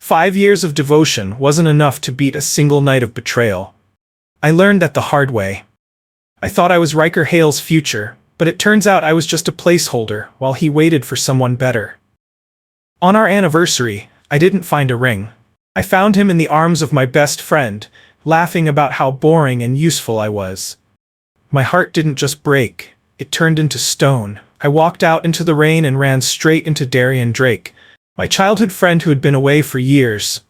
5 years of devotion wasn't enough to beat a single night of betrayal. I learned that the hard way. I thought I was Riker Hale's future, but it turns out I was just a placeholder while he waited for someone better. On our anniversary, I didn't find a ring. I found him in the arms of my best friend, laughing about how boring and useful I was. My heart didn't just break, it turned into stone. I walked out into the rain and ran straight into Darian Drake, my childhood friend who had been away for years.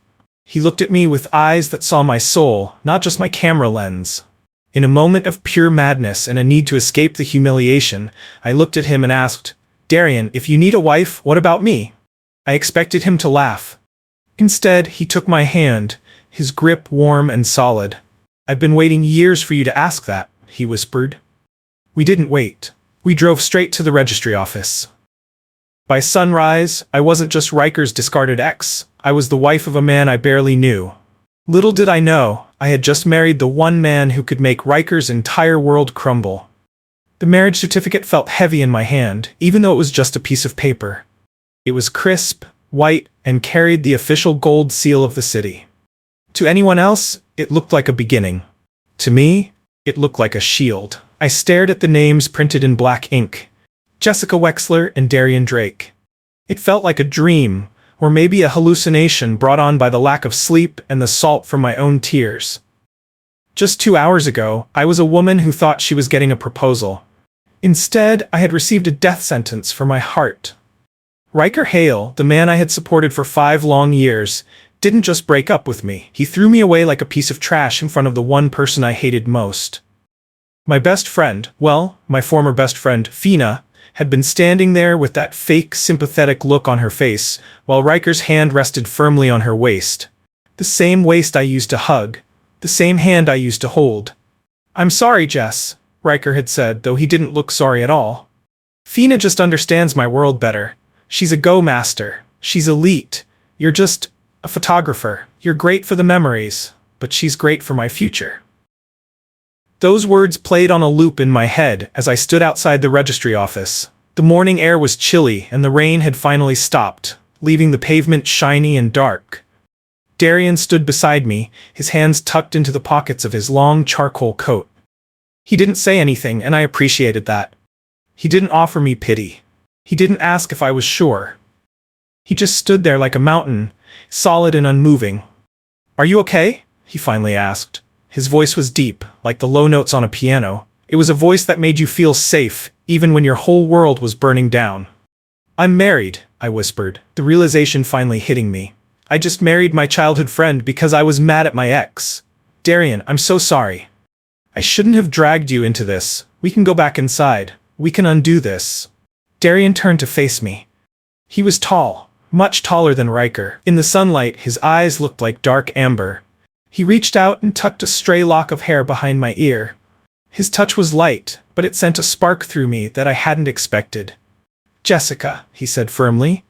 He looked at me with eyes that saw my soul, not just my camera lens. In a moment of pure madness and a need to escape the humiliation, I looked at him and asked, "Darian, if you need a wife, what about me?" I expected him to laugh. Instead, he took my hand, his grip warm and solid. "I've been waiting years for you to ask that," he whispered. We didn't wait. We drove straight to the registry office. By sunrise, I wasn't just Riker's discarded ex, I was the wife of a man I barely knew. Little did I know, I had just married the one man who could make Riker's entire world crumble. The marriage certificate felt heavy in my hand, even though it was just a piece of paper. It was crisp, white, and carried the official gold seal of the city. To anyone else, it looked like a beginning. To me, it looked like a shield. I stared at the names printed in black ink. Jessica Wexler and Darian Drake. It felt like a dream, or maybe a hallucination brought on by the lack of sleep and the salt from my own tears. Just 2 hours ago, I was a woman who thought she was getting a proposal. Instead, I had received a death sentence for my heart. Riker Hale, the man I had supported for 5 long years, didn't just break up with me. He threw me away like a piece of trash in front of the one person I hated most. My best friend, well, my former best friend, Fina, had been standing there with that fake sympathetic look on her face, while Riker's hand rested firmly on her waist. The same waist I used to hug, the same hand I used to hold. "I'm sorry, Jess," Riker had said, though he didn't look sorry at all. "Fina just understands my world better. She's a go-master. She's elite. You're just a photographer. You're great for the memories, but she's great for my future." Those words played on a loop in my head as I stood outside the registry office. The morning air was chilly and the rain had finally stopped, leaving the pavement shiny and dark. Darian stood beside me, his hands tucked into the pockets of his long charcoal coat. He didn't say anything, and I appreciated that. He didn't offer me pity. He didn't ask if I was sure. He just stood there like a mountain, solid and unmoving. "Are you okay?" he finally asked. His voice was deep, like the low notes on a piano. It was a voice that made you feel safe, even when your whole world was burning down. "I'm married," I whispered, the realization finally hitting me. I just married my childhood friend because I was mad at my ex. "Darian, I'm so sorry. I shouldn't have dragged you into this. We can go back inside. We can undo this." Darian turned to face me. He was tall, much taller than Riker. In the sunlight, his eyes looked like dark amber. He reached out and tucked a stray lock of hair behind my ear. His touch was light, but it sent a spark through me that I hadn't expected. "Jessica," he said firmly,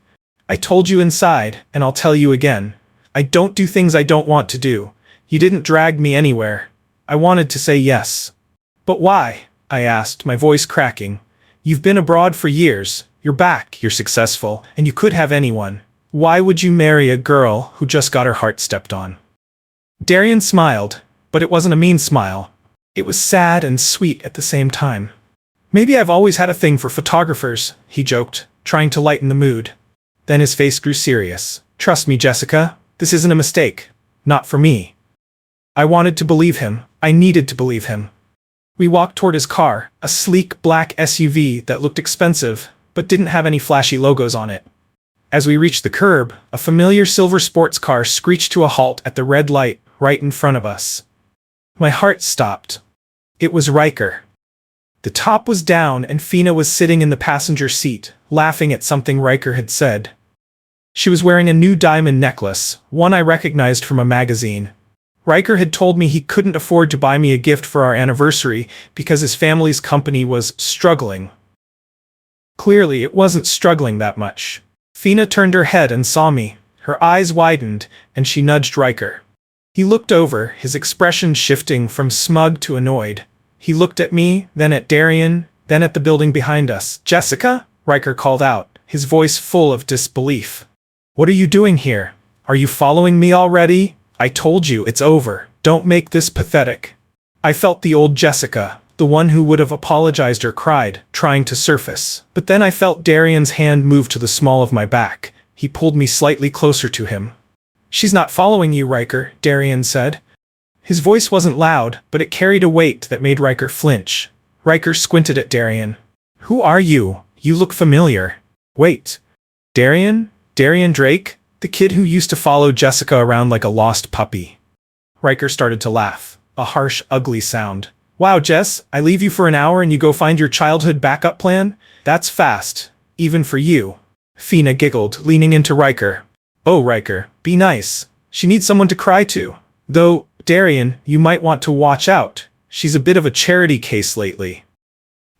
"I told you inside, and I'll tell you again. I don't do things I don't want to do. You didn't drag me anywhere. I wanted to say yes." "But why?" I asked, my voice cracking. "You've been abroad for years. You're back, you're successful, and you could have anyone. Why would you marry a girl who just got her heart stepped on?" Darian smiled, but it wasn't a mean smile. It was sad and sweet at the same time. "Maybe I've always had a thing for photographers," he joked, trying to lighten the mood. Then his face grew serious. "Trust me, Jessica, this isn't a mistake. Not for me." I wanted to believe him. I needed to believe him. We walked toward his car, a sleek black SUV that looked expensive, but didn't have any flashy logos on it. As we reached the curb, a familiar silver sports car screeched to a halt at the red light right in front of us. My heart stopped. It was Riker. The top was down and Fina was sitting in the passenger seat, laughing at something Riker had said. She was wearing a new diamond necklace, one I recognized from a magazine. Riker had told me he couldn't afford to buy me a gift for our anniversary because his family's company was struggling. Clearly, it wasn't struggling that much. Fina turned her head and saw me. Her eyes widened, and she nudged Riker. He looked over, his expression shifting from smug to annoyed. He looked at me, then at Darian, then at the building behind us. "Jessica?" Riker called out, his voice full of disbelief. "What are you doing here?" Are you following me already? I told you, it's over. Don't make this pathetic. I felt the old Jessica, the one who would have apologized or cried, trying to surface. But then I felt Darian's hand move to the small of my back. He pulled me slightly closer to him. She's not following you, Riker, Darian said. His voice wasn't loud, but it carried a weight that made Riker flinch. Riker squinted at Darian. Who are you? You look familiar. Wait. Darian? Darian Drake? The kid who used to follow Jessica around like a lost puppy. Riker started to laugh, a harsh, ugly sound. Wow, Jess, I leave you for an hour and you go find your childhood backup plan? That's fast. Even for you. Fina giggled, leaning into Riker. Oh, Riker, be nice. She needs someone to cry to. Though, Darian, you might want to watch out. She's a bit of a charity case lately.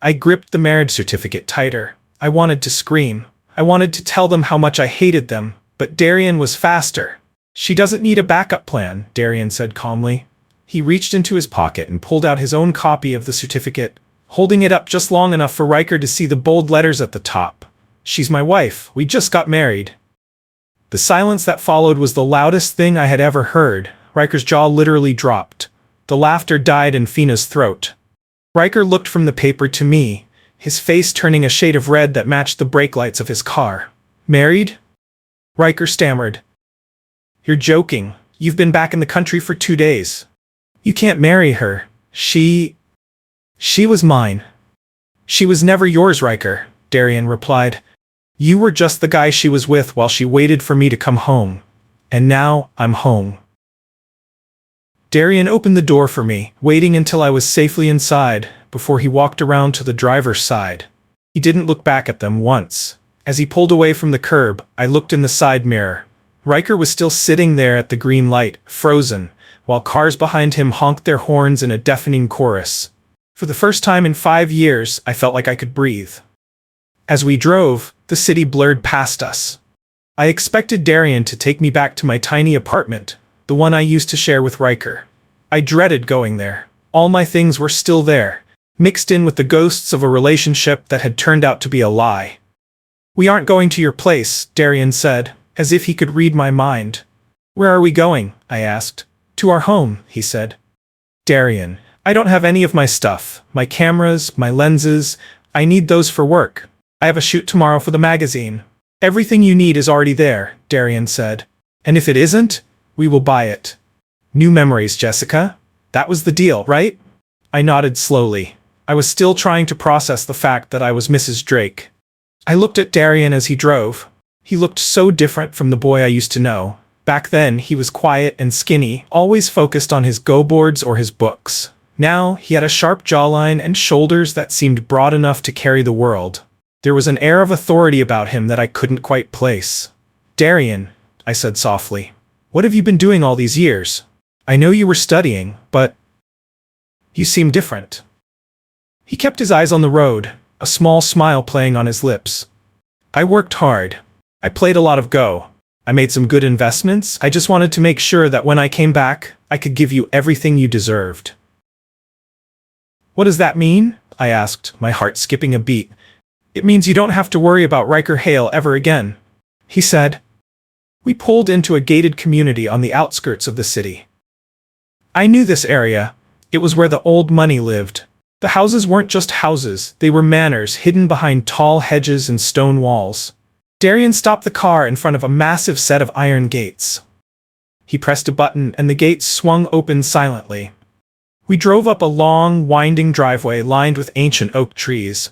I gripped the marriage certificate tighter. I wanted to scream. I wanted to tell them how much I hated them, but Darian was faster. She doesn't need a backup plan, Darian said calmly. He reached into his pocket and pulled out his own copy of the certificate, holding it up just long enough for Riker to see the bold letters at the top. She's my wife. We just got married. The silence that followed was the loudest thing I had ever heard. Riker's jaw literally dropped. The laughter died in Fina's throat. Riker looked from the paper to me, his face turning a shade of red that matched the brake lights of his car. Married? Riker stammered. You're joking. You've been back in the country for 2 days. You can't marry her. She was mine. She was never yours, Riker, Darian replied. You were just the guy she was with while she waited for me to come home. And now, I'm home. Darian opened the door for me, waiting until I was safely inside, before he walked around to the driver's side. He didn't look back at them once. As he pulled away from the curb, I looked in the side mirror. Riker was still sitting there at the green light, frozen, while cars behind him honked their horns in a deafening chorus. For the first time in 5 years, I felt like I could breathe. As we drove, the city blurred past us. I expected Darian to take me back to my tiny apartment, the one I used to share with Riker. I dreaded going there. All my things were still there, mixed in with the ghosts of a relationship that had turned out to be a lie. We aren't going to your place, Darian said, as if he could read my mind. Where are we going? I asked. To our home, he said. Darian, I don't have any of my stuff. My cameras, my lenses. I need those for work. I have a shoot tomorrow for the magazine. Everything you need is already there, Darian said. And if it isn't, we will buy it. New memories, Jessica? That was the deal, right? I nodded slowly. I was still trying to process the fact that I was Mrs. Drake. I looked at Darian as he drove. He looked so different from the boy I used to know. Back then, he was quiet and skinny, always focused on his go-boards or his books. Now, he had a sharp jawline and shoulders that seemed broad enough to carry the world. There was an air of authority about him that I couldn't quite place. Darian, I said softly, what have you been doing all these years? I know you were studying, but you seem different. He kept his eyes on the road, a small smile playing on his lips. I worked hard. I played a lot of Go. I made some good investments. I just wanted to make sure that when I came back, I could give you everything you deserved. What does that mean? I asked, my heart skipping a beat. It means you don't have to worry about Riker Hale ever again, he said. We pulled into a gated community on the outskirts of the city. I knew this area. It was where the old money lived. The houses weren't just houses, they were manors hidden behind tall hedges and stone walls. Darian stopped the car in front of a massive set of iron gates. He pressed a button and the gates swung open silently. We drove up a long, winding driveway lined with ancient oak trees.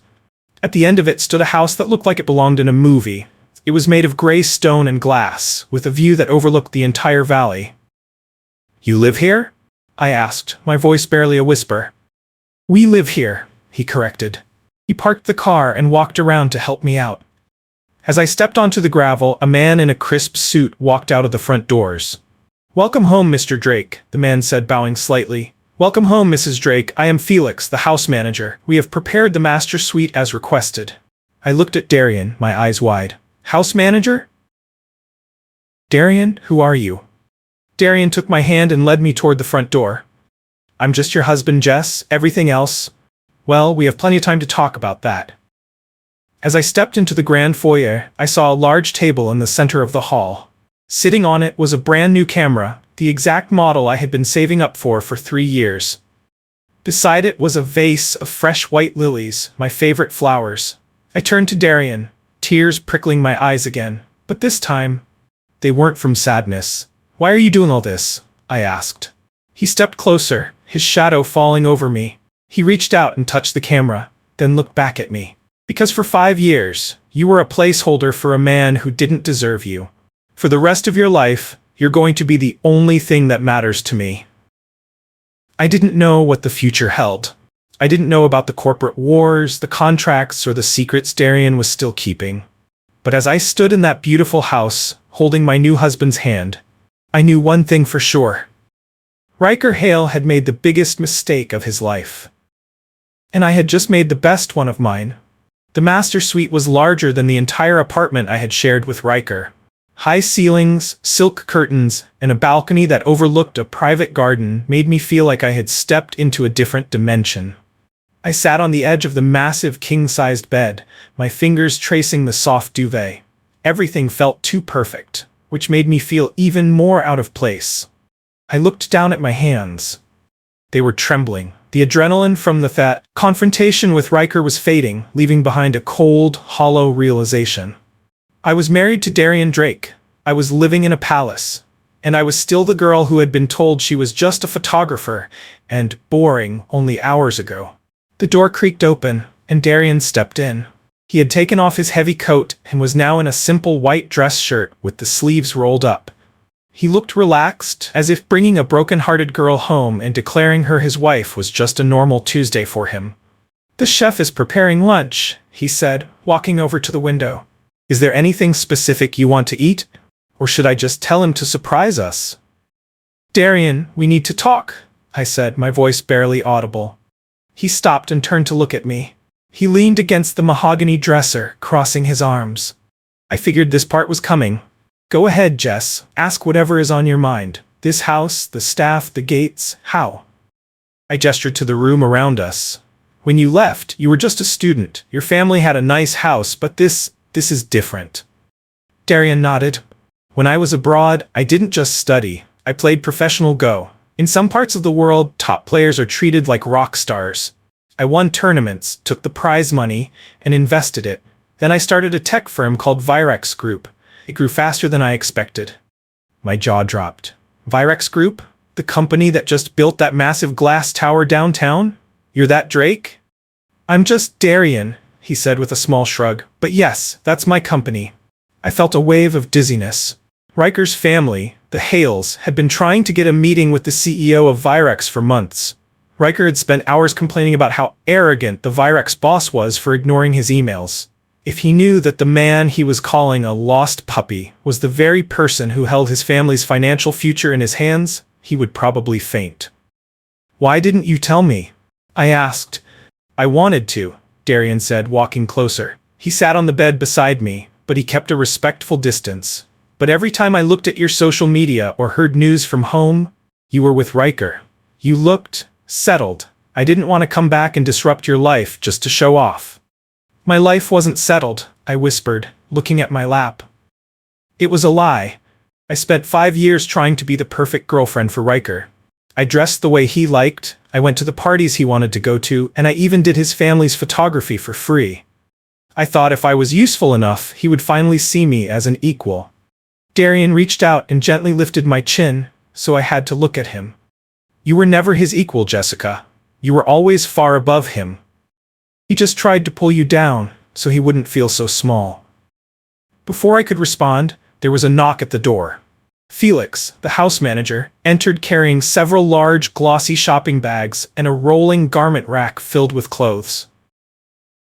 At the end of it stood a house that looked like it belonged in a movie. It was made of gray stone and glass, with a view that overlooked the entire valley. You live here? I asked, my voice barely a whisper. We live here, he corrected. He parked the car and walked around to help me out. As I stepped onto the gravel, a man in a crisp suit walked out of the front doors. Welcome home, Mr. Drake, the man said, bowing slightly. Welcome home, Mrs. Drake. I am Felix, the house manager. We have prepared the master suite as requested. I looked at Darian, my eyes wide. House manager? Darian, who are you? Darian took my hand and led me toward the front door. I'm just your husband, Jess. Everything else? Well, we have plenty of time to talk about that. As I stepped into the grand foyer, I saw a large table in the center of the hall. Sitting on it was a brand new camera, the exact model I had been saving up for 3 years. Beside it was a vase of fresh white lilies, my favorite flowers. I turned to Darian, tears prickling my eyes again, but this time, they weren't from sadness. "Why are you doing all this?" I asked. He stepped closer, his shadow falling over me. He reached out and touched the camera, then looked back at me. "Because for 5 years, you were a placeholder for a man who didn't deserve you. For the rest of your life, you're going to be the only thing that matters to me." I didn't know what the future held. I didn't know about the corporate wars, the contracts, or the secrets Darian was still keeping. But as I stood in that beautiful house, holding my new husband's hand, I knew one thing for sure. Riker Hale had made the biggest mistake of his life. And I had just made the best one of mine. The master suite was larger than the entire apartment I had shared with Riker. High ceilings, silk curtains, and a balcony that overlooked a private garden made me feel like I had stepped into a different dimension. I sat on the edge of the massive king-sized bed, my fingers tracing the soft duvet. Everything felt too perfect, which made me feel even more out of place. I looked down at my hands. They were trembling. The adrenaline from that confrontation with Riker was fading, leaving behind a cold, hollow realization. I was married to Darian Drake. I was living in a palace. And I was still the girl who had been told she was just a photographer and boring only hours ago. The door creaked open, and Darian stepped in. He had taken off his heavy coat and was now in a simple white dress shirt with the sleeves rolled up. He looked relaxed, as if bringing a broken-hearted girl home and declaring her his wife was just a normal Tuesday for him. "The chef is preparing lunch," he said, walking over to the window. "Is there anything specific you want to eat? Or should I just tell him to surprise us?" "Darian, we need to talk," I said, my voice barely audible. He stopped and turned to look at me. He leaned against the mahogany dresser, crossing his arms. I figured this part was coming. "Go ahead, Jess. Ask whatever is on your mind. This house, the staff, the gates, how?" I gestured to the room around us. "When you left, you were just a student. Your family had a nice house, but this is different." Darian nodded. "When I was abroad, I didn't just study. I played professional Go. In some parts of the world, top players are treated like rock stars. I won tournaments, took the prize money, and invested it. Then I started a tech firm called Virex Group. It grew faster than I expected." My jaw dropped. "Virex Group? The company that just built that massive glass tower downtown? You're that Drake?" "I'm just Darian," he said with a small shrug. "But yes, that's my company." I felt a wave of dizziness. Riker's family, the Hales, had been trying to get a meeting with the CEO of Virex for months. Riker had spent hours complaining about how arrogant the Virex boss was for ignoring his emails. If he knew that the man he was calling a lost puppy was the very person who held his family's financial future in his hands, he would probably faint. "Why didn't you tell me?" I asked. "I wanted to," Darian said, walking closer. He sat on the bed beside me, but he kept a respectful distance. "But every time I looked at your social media or heard news from home, you were with Riker. You looked settled. I didn't want to come back and disrupt your life just to show off." "My life wasn't settled," I whispered, looking at my lap. "It was a lie. I spent 5 years trying to be the perfect girlfriend for Riker. I dressed the way he liked, I went to the parties he wanted to go to, and I even did his family's photography for free. I thought if I was useful enough, he would finally see me as an equal." Darian reached out and gently lifted my chin, so I had to look at him. "You were never his equal, Jessica. You were always far above him. He just tried to pull you down, so he wouldn't feel so small." Before I could respond, there was a knock at the door. Felix, the house manager, entered carrying several large, glossy shopping bags and a rolling garment rack filled with clothes.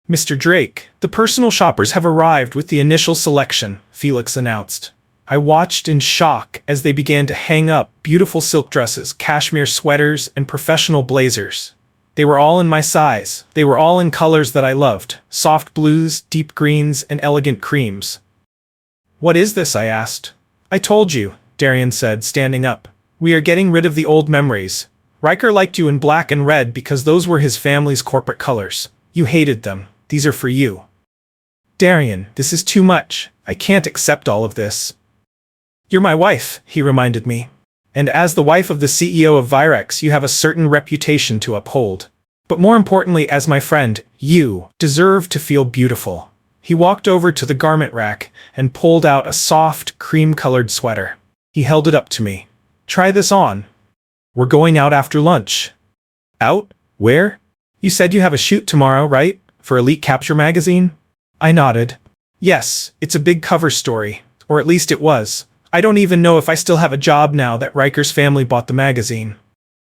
"Mr. Drake, the personal shoppers have arrived with the initial selection," Felix announced. I watched in shock as they began to hang up beautiful silk dresses, cashmere sweaters, and professional blazers. They were all in my size. They were all in colors that I loved: soft blues, deep greens, and elegant creams. "What is this?" I asked. "I told you," Darian said, standing up. "We are getting rid of the old memories. Riker liked you in black and red because those were his family's corporate colors. You hated them. These are for you." "Darian, this is too much. I can't accept all of this." You're my wife, he reminded me. And as the wife of the CEO of Virex, you have a certain reputation to uphold. But more importantly, as my friend, you deserve to feel beautiful. He walked over to the garment rack and pulled out a soft, cream-colored sweater. He held it up to me. Try this on. We're going out after lunch. Out? Where? You said you have a shoot tomorrow, right? For Elite Capture magazine? I nodded. Yes, it's a big cover story. Or at least it was. I don't even know if I still have a job now that Riker's family bought the magazine.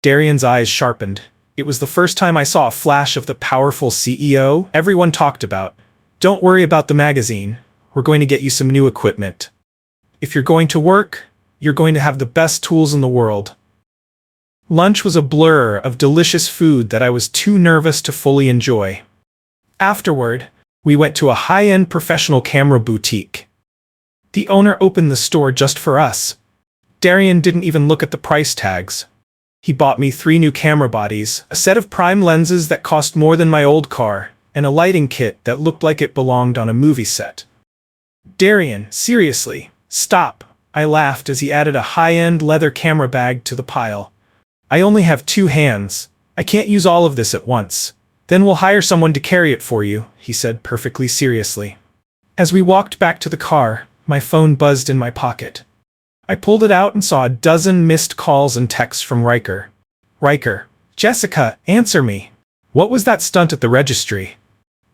Darian's eyes sharpened. It was the first time I saw a flash of the powerful CEO everyone talked about. Don't worry about the magazine. We're going to get you some new equipment. If you're going to work, you're going to have the best tools in the world. Lunch was a blur of delicious food that I was too nervous to fully enjoy. Afterward, we went to a high-end professional camera boutique. The owner opened the store just for us. Darian didn't even look at the price tags. He bought me 3 new camera bodies, a set of prime lenses that cost more than my old car, and a lighting kit that looked like it belonged on a movie set. Darian, seriously, stop, I laughed as he added a high-end leather camera bag to the pile. I only have 2 hands. I can't use all of this at once. Then we'll hire someone to carry it for you, he said perfectly seriously. As we walked back to the car, my phone buzzed in my pocket. I pulled it out and saw a dozen missed calls and texts from Riker. Riker, Jessica, answer me. What was that stunt at the registry?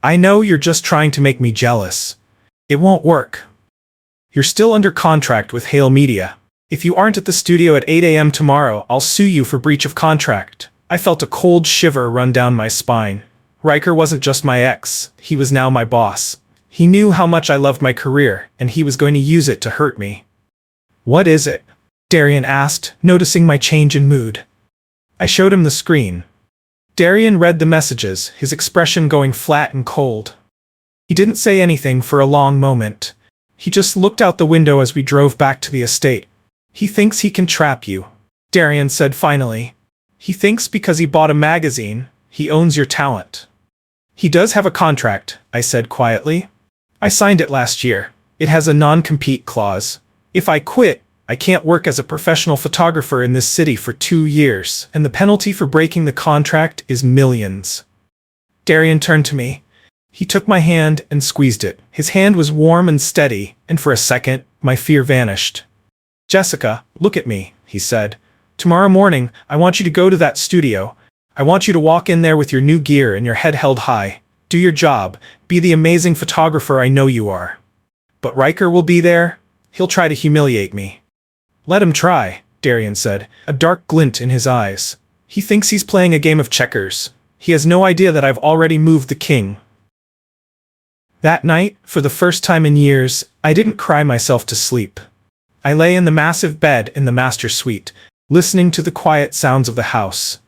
I know you're just trying to make me jealous. It won't work. You're still under contract with Hale Media. If you aren't at the studio at 8 a.m. tomorrow, I'll sue you for breach of contract. I felt a cold shiver run down my spine. Riker wasn't just my ex, he was now my boss. He knew how much I loved my career, and he was going to use it to hurt me. What is it? Darian asked, noticing my change in mood. I showed him the screen. Darian read the messages, his expression going flat and cold. He didn't say anything for a long moment. He just looked out the window as we drove back to the estate. He thinks he can trap you, Darian said finally. He thinks because he bought a magazine, he owns your talent. He does have a contract, I said quietly. I signed it last year. It has a non-compete clause. If I quit, I can't work as a professional photographer in this city for 2 years, and the penalty for breaking the contract is millions. Darian turned to me. He took my hand and squeezed it. His hand was warm and steady, and for a second, my fear vanished. Jessica, look at me, he said. Tomorrow morning, I want you to go to that studio. I want you to walk in there with your new gear and your head held high. Do your job. Be the amazing photographer I know you are. But Riker will be there. He'll try to humiliate me. Let him try, Darian said, a dark glint in his eyes. He thinks he's playing a game of checkers. He has no idea that I've already moved the king. That night, for the first time in years, I didn't cry myself to sleep. I lay in the massive bed in the master suite, listening to the quiet sounds of the house.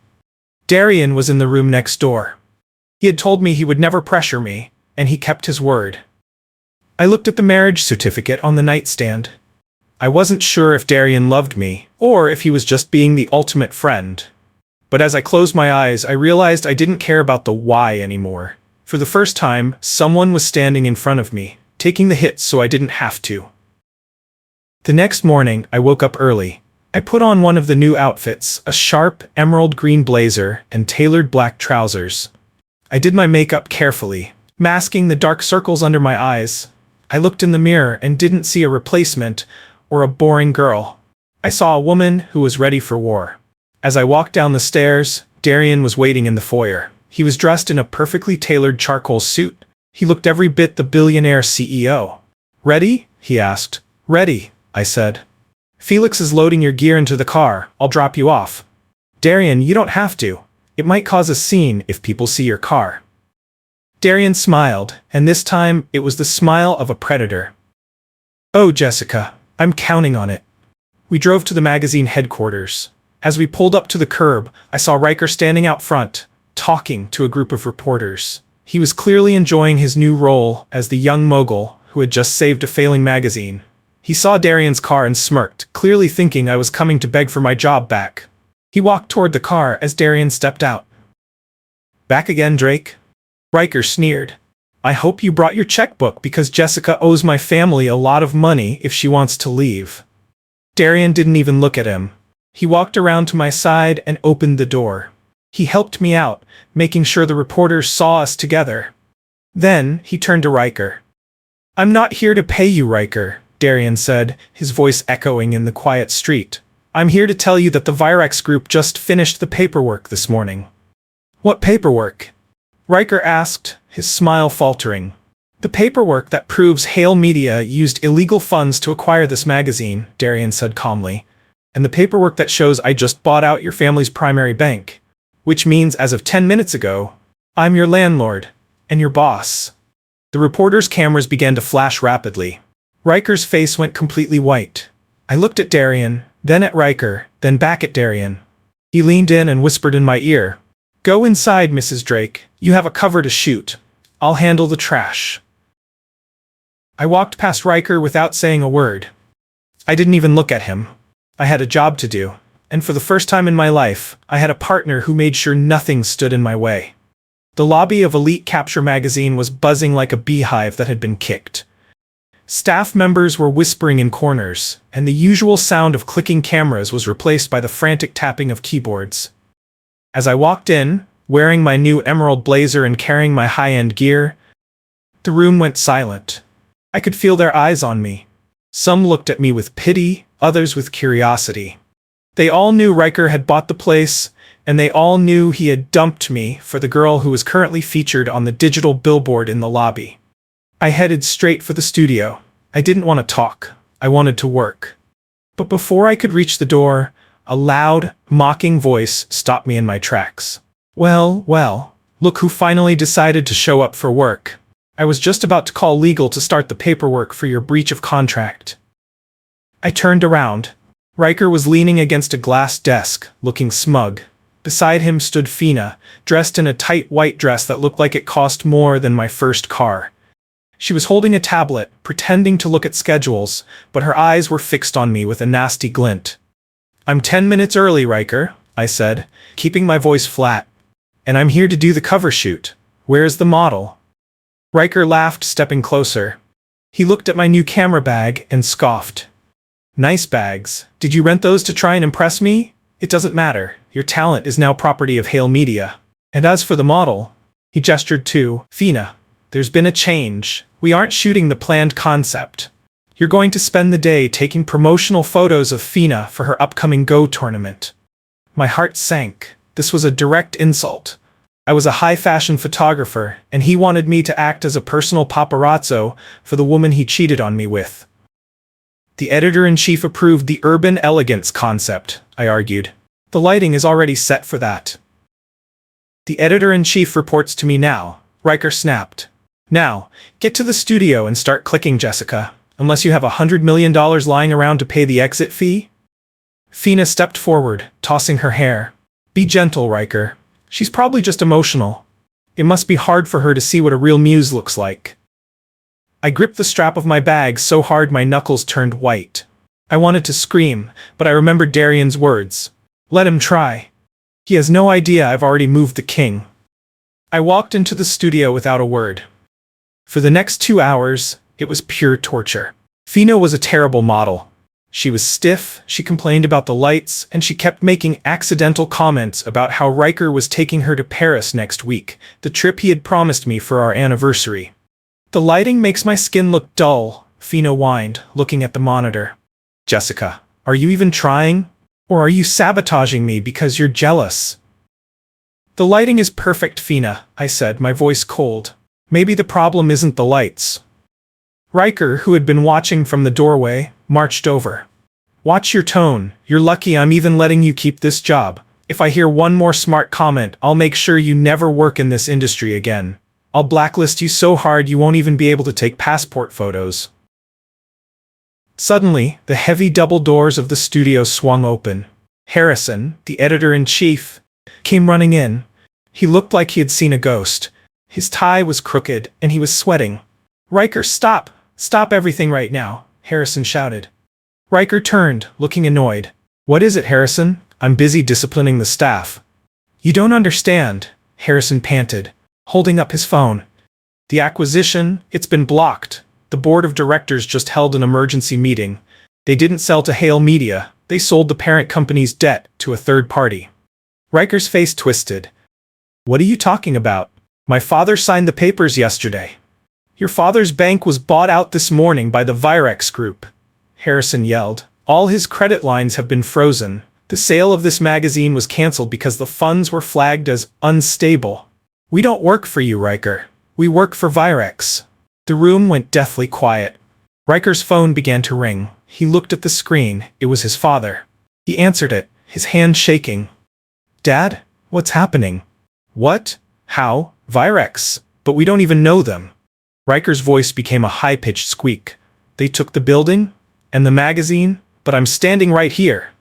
Darian was in the room next door. He had told me he would never pressure me, and he kept his word. I looked at the marriage certificate on the nightstand. I wasn't sure if Darian loved me, or if he was just being the ultimate friend. But as I closed my eyes, I realized I didn't care about the why anymore. For the first time, someone was standing in front of me, taking the hits so I didn't have to. The next morning, I woke up early. I put on one of the new outfits, a sharp, emerald green blazer and tailored black trousers. I did my makeup carefully, masking the dark circles under my eyes. I looked in the mirror and didn't see a replacement or a boring girl. I saw a woman who was ready for war. As I walked down the stairs, Darian was waiting in the foyer. He was dressed in a perfectly tailored charcoal suit. He looked every bit the Billionaire CEO. Ready? He asked. Ready, I said. Felix is loading your gear into the car. I'll drop you off. Darian, you don't have to. It might cause a scene if people see your car. Darian smiled, and this time it was the smile of a predator. Oh, Jessica, I'm counting on it. We drove to the magazine headquarters. As we pulled up to the curb, I saw Riker standing out front, talking to a group of reporters. He was clearly enjoying his new role as the young mogul who had just saved a failing magazine. He saw Darian's car and smirked, clearly thinking I was coming to beg for my job back. He walked toward the car as Darian stepped out. Back again, Drake? Riker sneered. I hope you brought your checkbook because Jessica owes my family a lot of money if she wants to leave. Darian didn't even look at him. He walked around to my side and opened the door. He helped me out, making sure the reporters saw us together. Then, he turned to Riker. "I'm not here to pay you, Riker," Darian said, his voice echoing in the quiet street. "I'm here to tell you that the Virex group just finished the paperwork this morning." "What paperwork?" Riker asked, his smile faltering. "The paperwork that proves Hale Media used illegal funds to acquire this magazine," Darian said calmly. "And the paperwork that shows I just bought out your family's primary bank. Which means, as of 10 minutes ago, I'm your landlord and your boss." The reporters' cameras began to flash rapidly. Riker's face went completely white. I looked at Darian, then at Riker, then back at Darian. He leaned in and whispered in my ear, "Go inside, Mrs. Drake. You have a cover to shoot. I'll handle the trash." I walked past Riker without saying a word. I didn't even look at him. I had a job to do, and for the first time in my life, I had a partner who made sure nothing stood in my way. The lobby of Elite Capture magazine was buzzing like a beehive that had been kicked. Staff members were whispering in corners, and the usual sound of clicking cameras was replaced by the frantic tapping of keyboards. As I walked in, wearing my new emerald blazer and carrying my high-end gear, the room went silent. I could feel their eyes on me. Some looked at me with pity, others with curiosity. They all knew Riker had bought the place, and they all knew he had dumped me for the girl who was currently featured on the digital billboard in the lobby. I headed straight for the studio. I didn't want to talk. I wanted to work. But before I could reach the door, a loud, mocking voice stopped me in my tracks. Well, look who finally decided to show up for work. I was just about to call legal to start the paperwork for your breach of contract." I turned around. Riker was leaning against a glass desk, looking smug. Beside him stood Fina, dressed in a tight white dress that looked like it cost more than my first car. She was holding a tablet, pretending to look at schedules, but her eyes were fixed on me with a nasty glint. "I'm 10 minutes early, Riker," I said, keeping my voice flat. "And I'm here to do the cover shoot. Where's the model?" Riker laughed, stepping closer. He looked at my new camera bag and scoffed. "Nice bags. Did you rent those to try and impress me? It doesn't matter. Your talent is now property of Hale Media. And as for the model," he gestured to Fina, "there's been a change. We aren't shooting the planned concept. You're going to spend the day taking promotional photos of Fina for her upcoming Go tournament." My heart sank. This was a direct insult. I was a high-fashion photographer, and he wanted me to act as a personal paparazzo for the woman he cheated on me with. "The editor-in-chief approved the urban elegance concept," I argued. "The lighting is already set for that." "The editor-in-chief reports to me now," Riker snapped. "Now, get to the studio and start clicking, Jessica, unless you have $100 million lying around to pay the exit fee." Fina stepped forward, tossing her hair. "Be gentle, Riker. She's probably just emotional. It must be hard for her to see what a real muse looks like." I gripped the strap of my bag so hard my knuckles turned white. I wanted to scream, but I remembered Darian's words. Let him try. He has no idea I've already moved the king. I walked into the studio without a word. For the next 2 hours, it was pure torture. Fina was a terrible model. She was stiff, she complained about the lights, and she kept making accidental comments about how Riker was taking her to Paris next week, the trip he had promised me for our anniversary. "The lighting makes my skin look dull," Fina whined, looking at the monitor. "Jessica, are you even trying? Or are you sabotaging me because you're jealous?" "The lighting is perfect, Fina," I said, my voice cold. "Maybe the problem isn't the lights." Riker, who had been watching from the doorway, marched over. "Watch your tone. You're lucky I'm even letting you keep this job. If I hear one more smart comment, I'll make sure you never work in this industry again. I'll blacklist you so hard you won't even be able to take passport photos." Suddenly, the heavy double doors of the studio swung open. Harrison, the editor-in-chief, came running in. He looked like he had seen a ghost. His tie was crooked, and he was sweating. "Riker, stop! Stop everything right now!" Harrison shouted. Riker turned, looking annoyed. "What is it, Harrison? I'm busy disciplining the staff." "You don't understand," Harrison panted, holding up his phone. "The acquisition, it's been blocked. The board of directors just held an emergency meeting. They didn't sell to Hale Media, they sold the parent company's debt to a third party. Riker's face twisted. What are you talking about? My father signed the papers yesterday. Your father's bank was bought out this morning by the Virex Group, Harrison yelled. All his credit lines have been frozen. The sale of this magazine was cancelled because the funds were flagged as unstable. We don't work for you, Riker. We work for Virex. The room went deathly quiet. Riker's phone began to ring. He looked at the screen. It was his father. He answered it, his hand shaking. Dad? What's happening? What? How? Virex. But we don't even know them. Riker's voice became a high-pitched squeak. They took the building? And the magazine? But I'm standing right here.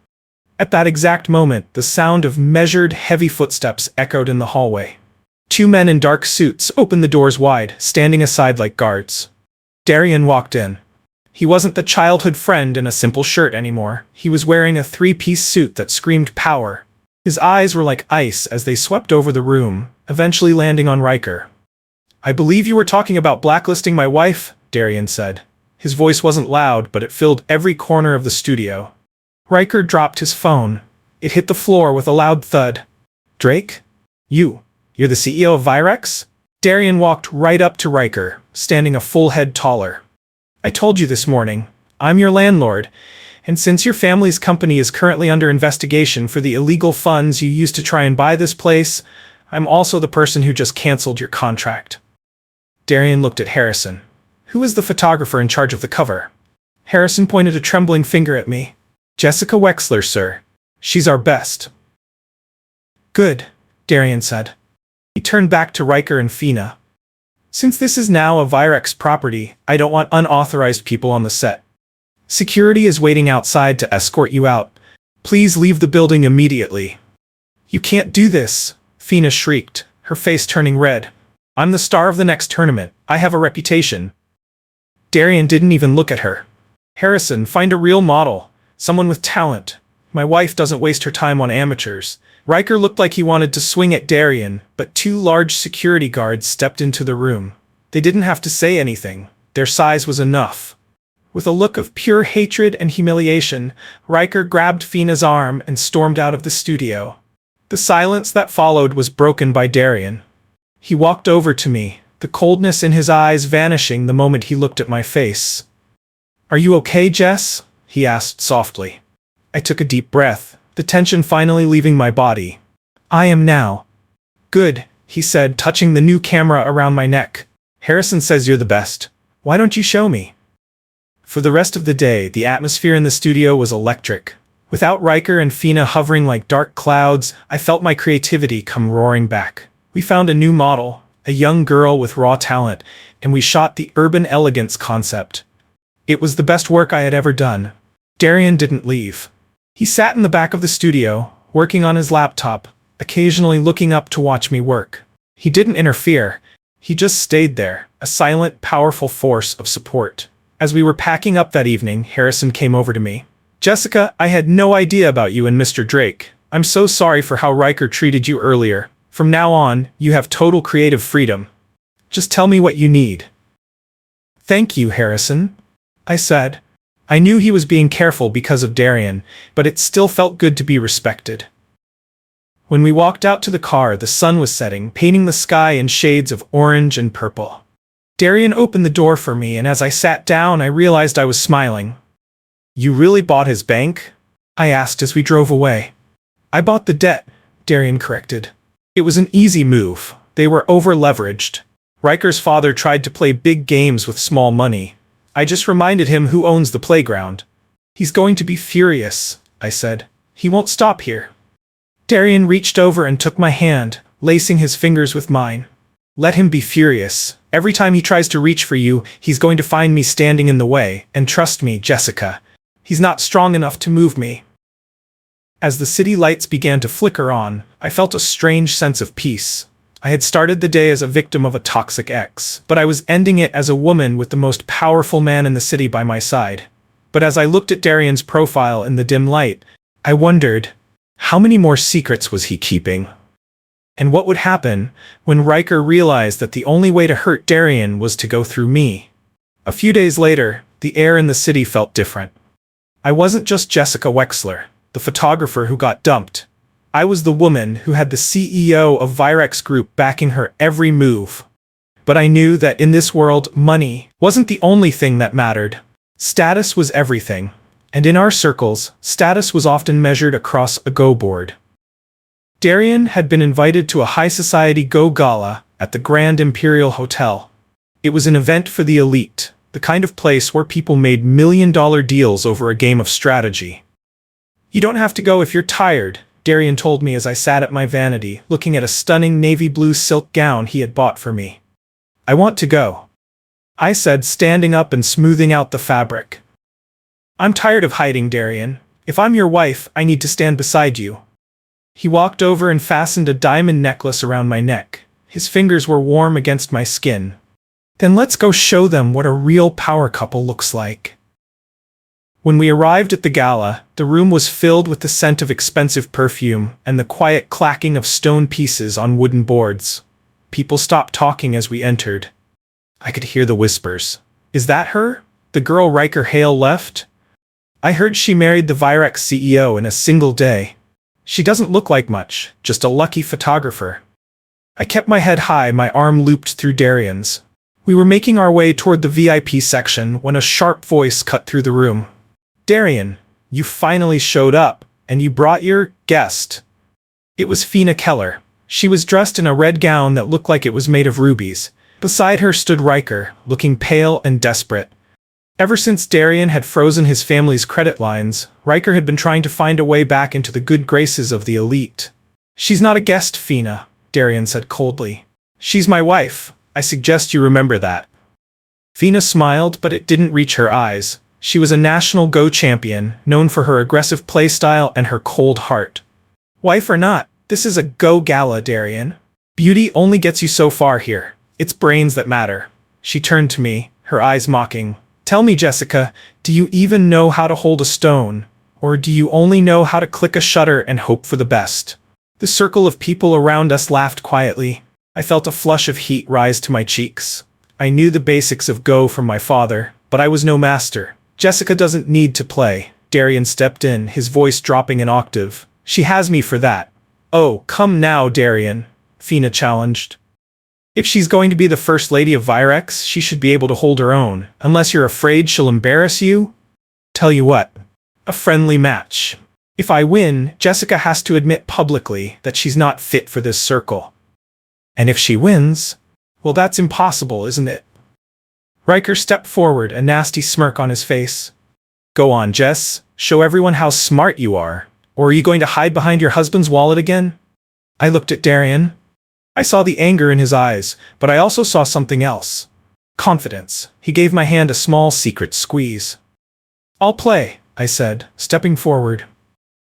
At that exact moment, the sound of measured, heavy footsteps echoed in the hallway. Two men in dark suits opened the doors wide, standing aside like guards. Darian walked in. He wasn't the childhood friend in a simple shirt anymore. He was wearing a three-piece suit that screamed power. His eyes were like ice as they swept over the room, eventually landing on Riker. I believe you were talking about blacklisting my wife, Darian said. His voice wasn't loud, but it filled every corner of the studio. Riker dropped his phone. It hit the floor with a loud thud. Drake? You're the CEO of Virex? Darian walked right up to Riker, standing a full head taller. I told you this morning. I'm your landlord, and since your family's company is currently under investigation for the illegal funds you used to try and buy this place, I'm also the person who just canceled your contract. Darian looked at Harrison. Who is the photographer in charge of the cover? Harrison pointed a trembling finger at me. Jessica Wexler, sir. She's our best. Good, Darian said. He turned back to Riker and Fina. Since this is now a Virex property, I don't want unauthorized people on the set. Security is waiting outside to escort you out. Please leave the building immediately. You can't do this, Fina shrieked, her face turning red. I'm the star of the next tournament. I have a reputation. Darian didn't even look at her. Harrison, find a real model. Someone with talent. My wife doesn't waste her time on amateurs. Riker looked like he wanted to swing at Darian, but two large security guards stepped into the room. They didn't have to say anything. Their size was enough. With a look of pure hatred and humiliation, Riker grabbed Fina's arm and stormed out of the studio. The silence that followed was broken by Darian. He walked over to me, the coldness in his eyes vanishing the moment he looked at my face. Are you okay, Jess? He asked softly. I took a deep breath, the tension finally leaving my body. I am now. Good, he said, touching the new camera around my neck. Harrison says you're the best. Why don't you show me? For the rest of the day, the atmosphere in the studio was electric. Without Riker and Fina hovering like dark clouds, I felt my creativity come roaring back. We found a new model, a young girl with raw talent, and we shot the urban elegance concept. It was the best work I had ever done. Darian didn't leave. He sat in the back of the studio, working on his laptop, occasionally looking up to watch me work. He didn't interfere. He just stayed there, a silent, powerful force of support. As we were packing up that evening, Harrison came over to me. Jessica, I had no idea about you and Mr. Drake. I'm so sorry for how Riker treated you earlier. From now on, you have total creative freedom. Just tell me what you need. Thank you, Harrison, I said. I knew he was being careful because of Darian, but it still felt good to be respected. When we walked out to the car, the sun was setting, painting the sky in shades of orange and purple. Darian opened the door for me, and as I sat down, I realized I was smiling. You really bought his bank? I asked as we drove away. I bought the debt, Darian corrected. It was an easy move. They were over-leveraged. Riker's father tried to play big games with small money. I just reminded him who owns the playground. He's going to be furious, I said. He won't stop here. Darian reached over and took my hand, lacing his fingers with mine. Let him be furious. Every time he tries to reach for you, he's going to find me standing in the way, and trust me, Jessica, he's not strong enough to move me. As the city lights began to flicker on, I felt a strange sense of peace. I had started the day as a victim of a toxic ex, but I was ending it as a woman with the most powerful man in the city by my side. But as I looked at Darian's profile in the dim light, I wondered, how many more secrets was he keeping? And what would happen when Riker realized that the only way to hurt Darian was to go through me? A few days later, the air in the city felt different. I wasn't just Jessica Wexler, the photographer who got dumped. I was the woman who had the CEO of Virex Group backing her every move. But I knew that in this world, money wasn't the only thing that mattered. Status was everything. And in our circles, status was often measured across a Go board. Darian had been invited to a high society Go gala at the Grand Imperial Hotel. It was an event for the elite, the kind of place where people made million-dollar deals over a game of strategy. "You don't have to go if you're tired," Darian told me as I sat at my vanity, looking at a stunning navy blue silk gown he had bought for me. "I want to go," I said, standing up and smoothing out the fabric. "I'm tired of hiding, Darian. If I'm your wife, I need to stand beside you." He walked over and fastened a diamond necklace around my neck. His fingers were warm against my skin. "Then let's go show them what a real power couple looks like." When we arrived at the gala, the room was filled with the scent of expensive perfume and the quiet clacking of stone pieces on wooden boards. People stopped talking as we entered. I could hear the whispers. "Is that her? The girl Riker Hale left? I heard she married the Virex CEO in a single day. She doesn't look like much, just a lucky photographer." I kept my head high, my arm looped through Darian's. We were making our way toward the VIP section when a sharp voice cut through the room. "Darian, you finally showed up, and you brought your guest." It was Fina Keller. She was dressed in a red gown that looked like it was made of rubies. Beside her stood Riker, looking pale and desperate. Ever since Darian had frozen his family's credit lines, Riker had been trying to find a way back into the good graces of the elite. "She's not a guest, Fina," Darian said coldly. "She's my wife. I suggest you remember that." Fina smiled, but it didn't reach her eyes. She was a national Go champion, known for her aggressive playstyle and her cold heart. "Wife or not, this is a Go gala, Darian. Beauty only gets you so far here. It's brains that matter." She turned to me, her eyes mocking. "Tell me, Jessica, do you even know how to hold a stone? Or do you only know how to click a shutter and hope for the best?" The circle of people around us laughed quietly. I felt a flush of heat rise to my cheeks. I knew the basics of Go from my father, but I was no master. "Jessica doesn't need to play." Darian stepped in, his voice dropping an octave. "She has me for that." "Oh, come now, Darian," Fina challenged. "If she's going to be the first lady of Virex, she should be able to hold her own, unless you're afraid she'll embarrass you." "Tell you what, a friendly match. If I win, Jessica has to admit publicly that she's not fit for this circle. And if she wins, well, that's impossible, isn't it?" Riker stepped forward, a nasty smirk on his face. "Go on, Jess. Show everyone how smart you are. Or are you going to hide behind your husband's wallet again?" I looked at Darian. I saw the anger in his eyes, but I also saw something else. Confidence. He gave my hand a small secret squeeze. "I'll play," I said, stepping forward.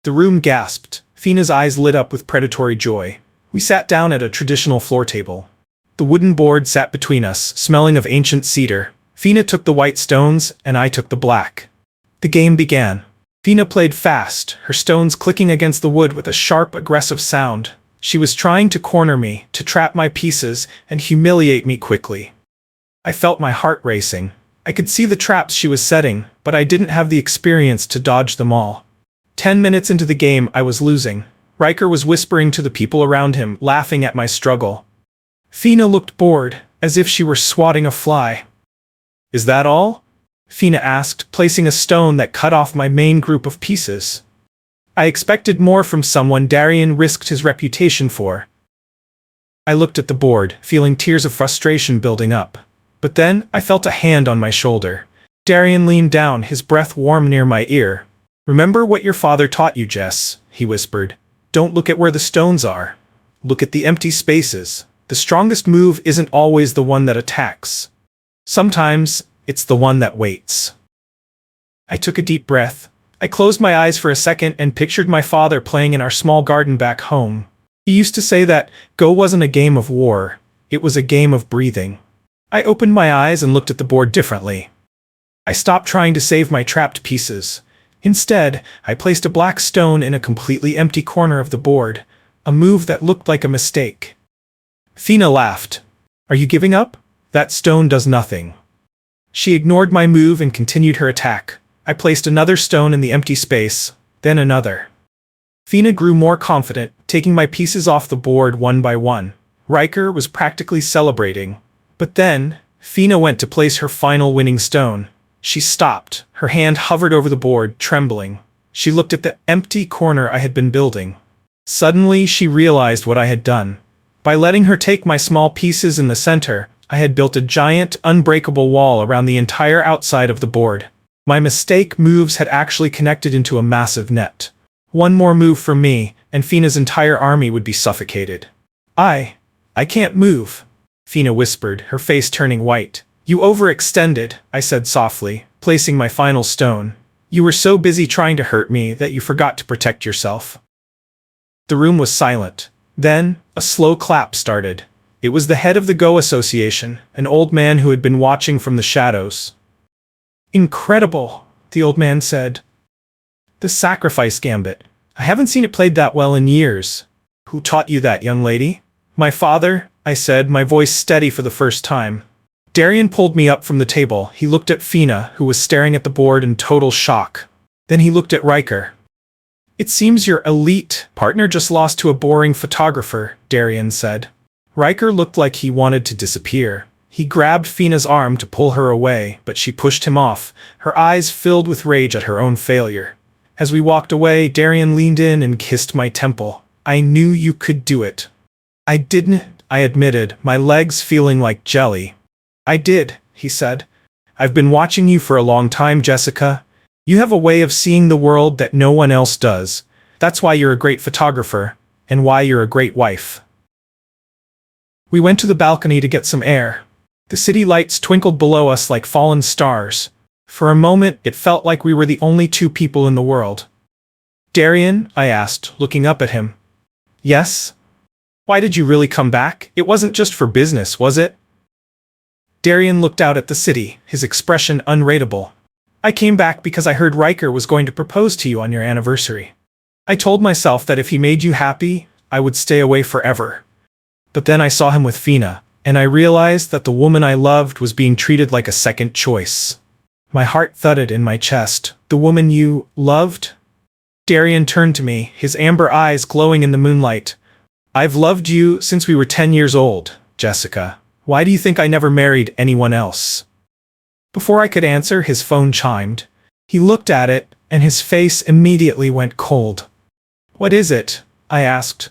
The room gasped. Fina's eyes lit up with predatory joy. We sat down at a traditional floor table. The wooden board sat between us, smelling of ancient cedar. Fina took the white stones, and I took the black. The game began. Fina played fast, her stones clicking against the wood with a sharp, aggressive sound. She was trying to corner me, to trap my pieces, and humiliate me quickly. I felt my heart racing. I could see the traps she was setting, but I didn't have the experience to dodge them all. 10 minutes into the game, I was losing. Riker was whispering to the people around him, laughing at my struggle. Fina looked bored, as if she were swatting a fly. "Is that all?" Fina asked, placing a stone that cut off my main group of pieces. I expected more from someone Darian risked his reputation for. I looked at the board, feeling tears of frustration building up. But then, I felt a hand on my shoulder. Darian leaned down, his breath warm near my ear. "Remember what your father taught you, Jess," he whispered. "Don't look at where the stones are. Look at the empty spaces. The strongest move isn't always the one that attacks. Sometimes, it's the one that waits." I took a deep breath. I closed my eyes for a second and pictured my father playing in our small garden back home. He used to say that Go wasn't a game of war, it was a game of breathing. I opened my eyes and looked at the board differently. I stopped trying to save my trapped pieces. Instead, I placed a black stone in a completely empty corner of the board, a move that looked like a mistake. Fina laughed. "Are you giving up? That stone does nothing." She ignored my move and continued her attack. I placed another stone in the empty space, then another. Fina grew more confident, taking my pieces off the board one by one. Riker was practically celebrating. But then, Fina went to place her final winning stone. She stopped. Her hand hovered over the board, trembling. She looked at the empty corner I had been building. Suddenly, she realized what I had done. By letting her take my small pieces in the center, I had built a giant, unbreakable wall around the entire outside of the board. My mistake moves had actually connected into a massive net. One more move from me, and Fina's entire army would be suffocated. I can't move, Fina whispered, her face turning white. You overextended, I said softly, placing my final stone. You were so busy trying to hurt me that you forgot to protect yourself. The room was silent. Then, a slow clap started. It was the head of the Go Association, an old man who had been watching from the shadows. Incredible, the old man said. The sacrifice gambit. I haven't seen it played that well in years. Who taught you that, young lady? My father, I said, my voice steady for the first time. Darian pulled me up from the table. He looked at Fina, who was staring at the board in total shock. Then he looked at Riker. It seems your elite partner just lost to a boring photographer, Darian said. Riker looked like he wanted to disappear. He grabbed Fina's arm to pull her away, but she pushed him off, her eyes filled with rage at her own failure. As we walked away, Darian leaned in and kissed my temple. I knew you could do it. I didn't, I admitted, my legs feeling like jelly. I did, he said. I've been watching you for a long time, Jessica. You have a way of seeing the world that no one else does. That's why you're a great photographer, and why you're a great wife. We went to the balcony to get some air. The city lights twinkled below us like fallen stars. For a moment, it felt like we were the only two people in the world. Darian, I asked, looking up at him. Yes? Why did you really come back? It wasn't just for business, was it? Darian looked out at the city, his expression unreadable. I came back because I heard Riker was going to propose to you on your anniversary. I told myself that if he made you happy, I would stay away forever. But then I saw him with Fina, and I realized that the woman I loved was being treated like a second choice. My heart thudded in my chest. The woman you loved? Darian turned to me, his amber eyes glowing in the moonlight. I've loved you since we were 10 years old, Jessica. Why do you think I never married anyone else? Before I could answer, his phone chimed. He looked at it, and his face immediately went cold. What is it? I asked.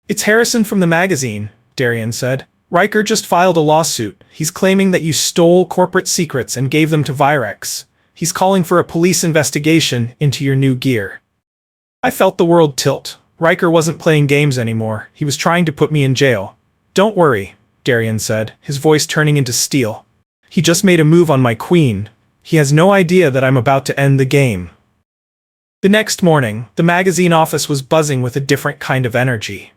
It's Harrison from the magazine, Darian said. Riker just filed a lawsuit. He's claiming that you stole corporate secrets and gave them to Virex. He's calling for a police investigation into your new gear. I felt the world tilt. Riker wasn't playing games anymore. He was trying to put me in jail. Don't worry, Darian said, his voice turning into steel. He just made a move on my queen. He has no idea that I'm about to end the game. The next morning, the magazine office was buzzing with a different kind of energy.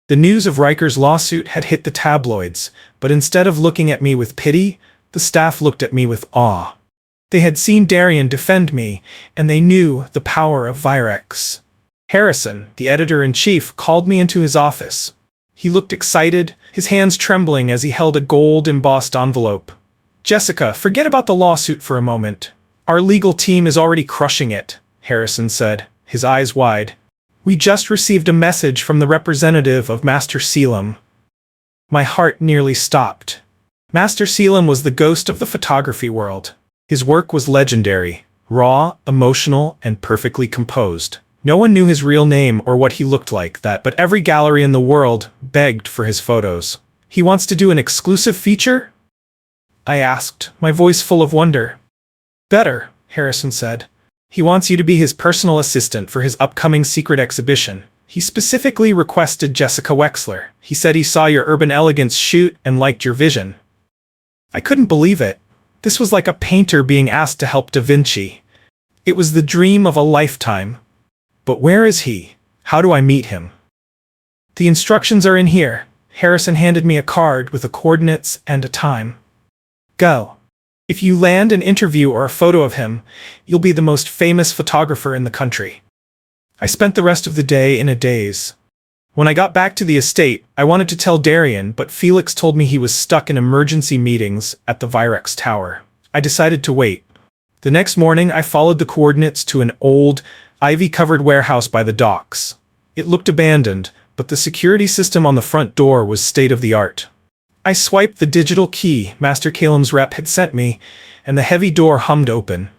The news of Riker's lawsuit had hit the tabloids, but instead of looking at me with pity, the staff looked at me with awe. They had seen Darian defend me, and they knew the power of Virex. Harrison, the editor-in-chief, called me into his office. He looked excited, his hands trembling as he held a gold-embossed envelope. Jessica, forget about the lawsuit for a moment. Our legal team is already crushing it, Harrison said, his eyes wide. We just received a message from the representative of Master Selim. My heart nearly stopped. Master Selim was the ghost of the photography world. His work was legendary, raw, emotional, and perfectly composed. No one knew his real name or what he looked like but every gallery in the world begged for his photos. He wants to do an exclusive feature? I asked, my voice full of wonder. Better, Harrison said. He wants you to be his personal assistant for his upcoming secret exhibition. He specifically requested Jessica Wexler. He said he saw your urban elegance shoot and liked your vision. I couldn't believe it. This was like a painter being asked to help Da Vinci. It was the dream of a lifetime. But where is he? How do I meet him? The instructions are in here. Harrison handed me a card with the coordinates and a time. Go. If you land an interview or a photo of him, you'll be the most famous photographer in the country. I spent the rest of the day in a daze. When I got back to the estate, I wanted to tell Darian, but Felix told me he was stuck in emergency meetings at the Virex Tower. I decided to wait. The next morning, I followed the coordinates to an old, ivy-covered warehouse by the docks. It looked abandoned, but the security system on the front door was state-of-the-art. I swiped the digital key Master Calem's rep had sent me, and the heavy door hummed open.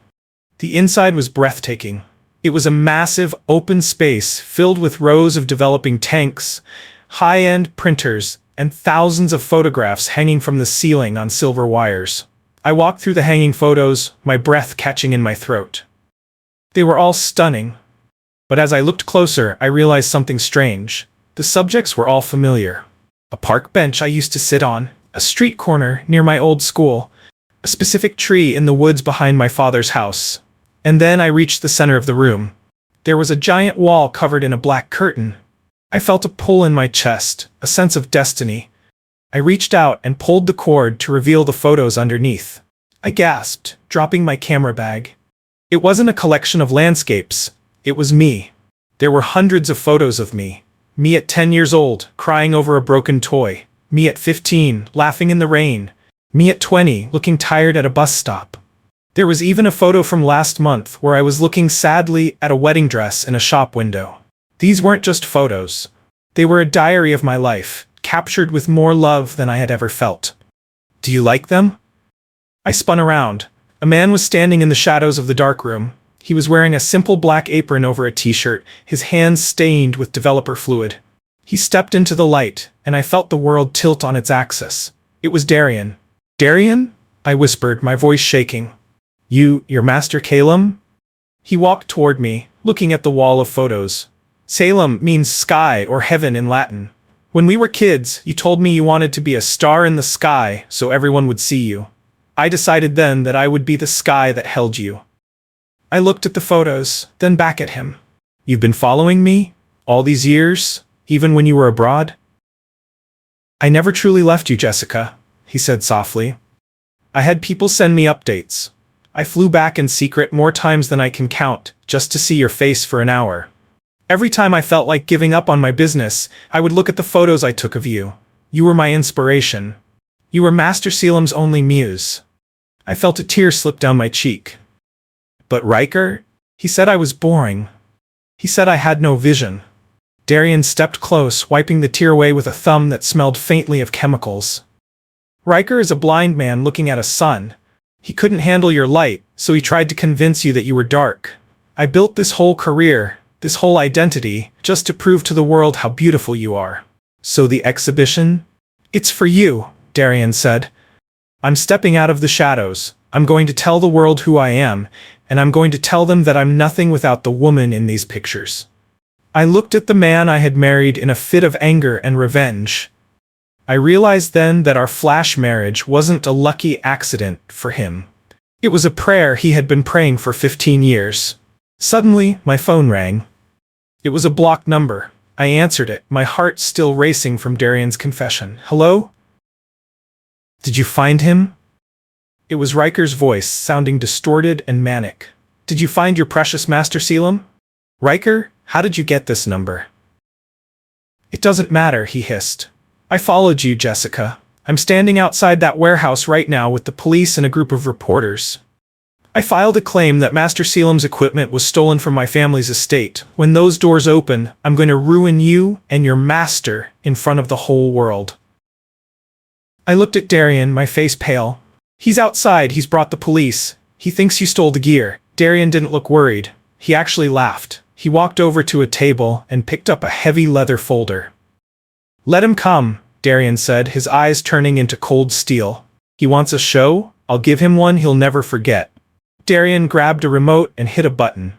The inside was breathtaking. It was a massive, open space filled with rows of developing tanks, high-end printers, and thousands of photographs hanging from the ceiling on silver wires. I walked through the hanging photos, my breath catching in my throat. They were all stunning. But as I looked closer, I realized something strange. The subjects were all familiar. A park bench I used to sit on, a street corner near my old school, a specific tree in the woods behind my father's house. And then I reached the center of the room. There was a giant wall covered in a black curtain. I felt a pull in my chest, a sense of destiny. I reached out and pulled the cord to reveal the photos underneath. I gasped, dropping my camera bag. It wasn't a collection of landscapes. It was me. There were hundreds of photos of me. Me at 10 years old, crying over a broken toy. Me at 15, laughing in the rain. Me at 20, looking tired at a bus stop. There was even a photo from last month where I was looking sadly at a wedding dress in a shop window. These weren't just photos. They were a diary of my life, captured with more love than I had ever felt. Do you like them? I spun around. A man was standing in the shadows of the darkroom. He was wearing a simple black apron over a t-shirt, his hands stained with developer fluid. He stepped into the light, and I felt the world tilt on its axis. It was Darian. Darian? I whispered, my voice shaking. You're Master Calem? He walked toward me, looking at the wall of photos. Salem means sky or heaven in Latin. When we were kids, you told me you wanted to be a star in the sky so everyone would see you. I decided then that I would be the sky that held you. I looked at the photos, then back at him. You've been following me? All these years? Even when you were abroad? I never truly left you, Jessica, he said softly. I had people send me updates. I flew back in secret more times than I can count, just to see your face for an hour. Every time I felt like giving up on my business, I would look at the photos I took of you. You were my inspiration. You were Master Calem's only muse. I felt a tear slip down my cheek. But Riker? He said I was boring. He said I had no vision. Darian stepped close, wiping the tear away with a thumb that smelled faintly of chemicals. Riker is a blind man looking at a sun. He couldn't handle your light, so he tried to convince you that you were dark. I built this whole career, this whole identity, just to prove to the world how beautiful you are. So the exhibition? It's for you, Darian said. I'm stepping out of the shadows. I'm going to tell the world who I am, and I'm going to tell them that I'm nothing without the woman in these pictures. I looked at the man I had married in a fit of anger and revenge. I realized then that our flash marriage wasn't a lucky accident for him. It was a prayer he had been praying for 15 years. Suddenly, my phone rang. It was a blocked number. I answered it, my heart still racing from Darian's confession. Hello? Did you find him? It was Riker's voice, sounding distorted and manic. Did you find your precious Master Calem? Riker, how did you get this number? It doesn't matter, he hissed. I followed you, Jessica. I'm standing outside that warehouse right now with the police and a group of reporters. I filed a claim that Master Calem's equipment was stolen from my family's estate. When those doors open, I'm going to ruin you and your master in front of the whole world. I looked at Darian, my face pale. He's outside, he's brought the police. He thinks you stole the gear. Darian didn't look worried. He actually laughed. He walked over to a table and picked up a heavy leather folder. Let him come, Darian said, his eyes turning into cold steel. He wants a show? I'll give him one he'll never forget. Darian grabbed a remote and hit a button.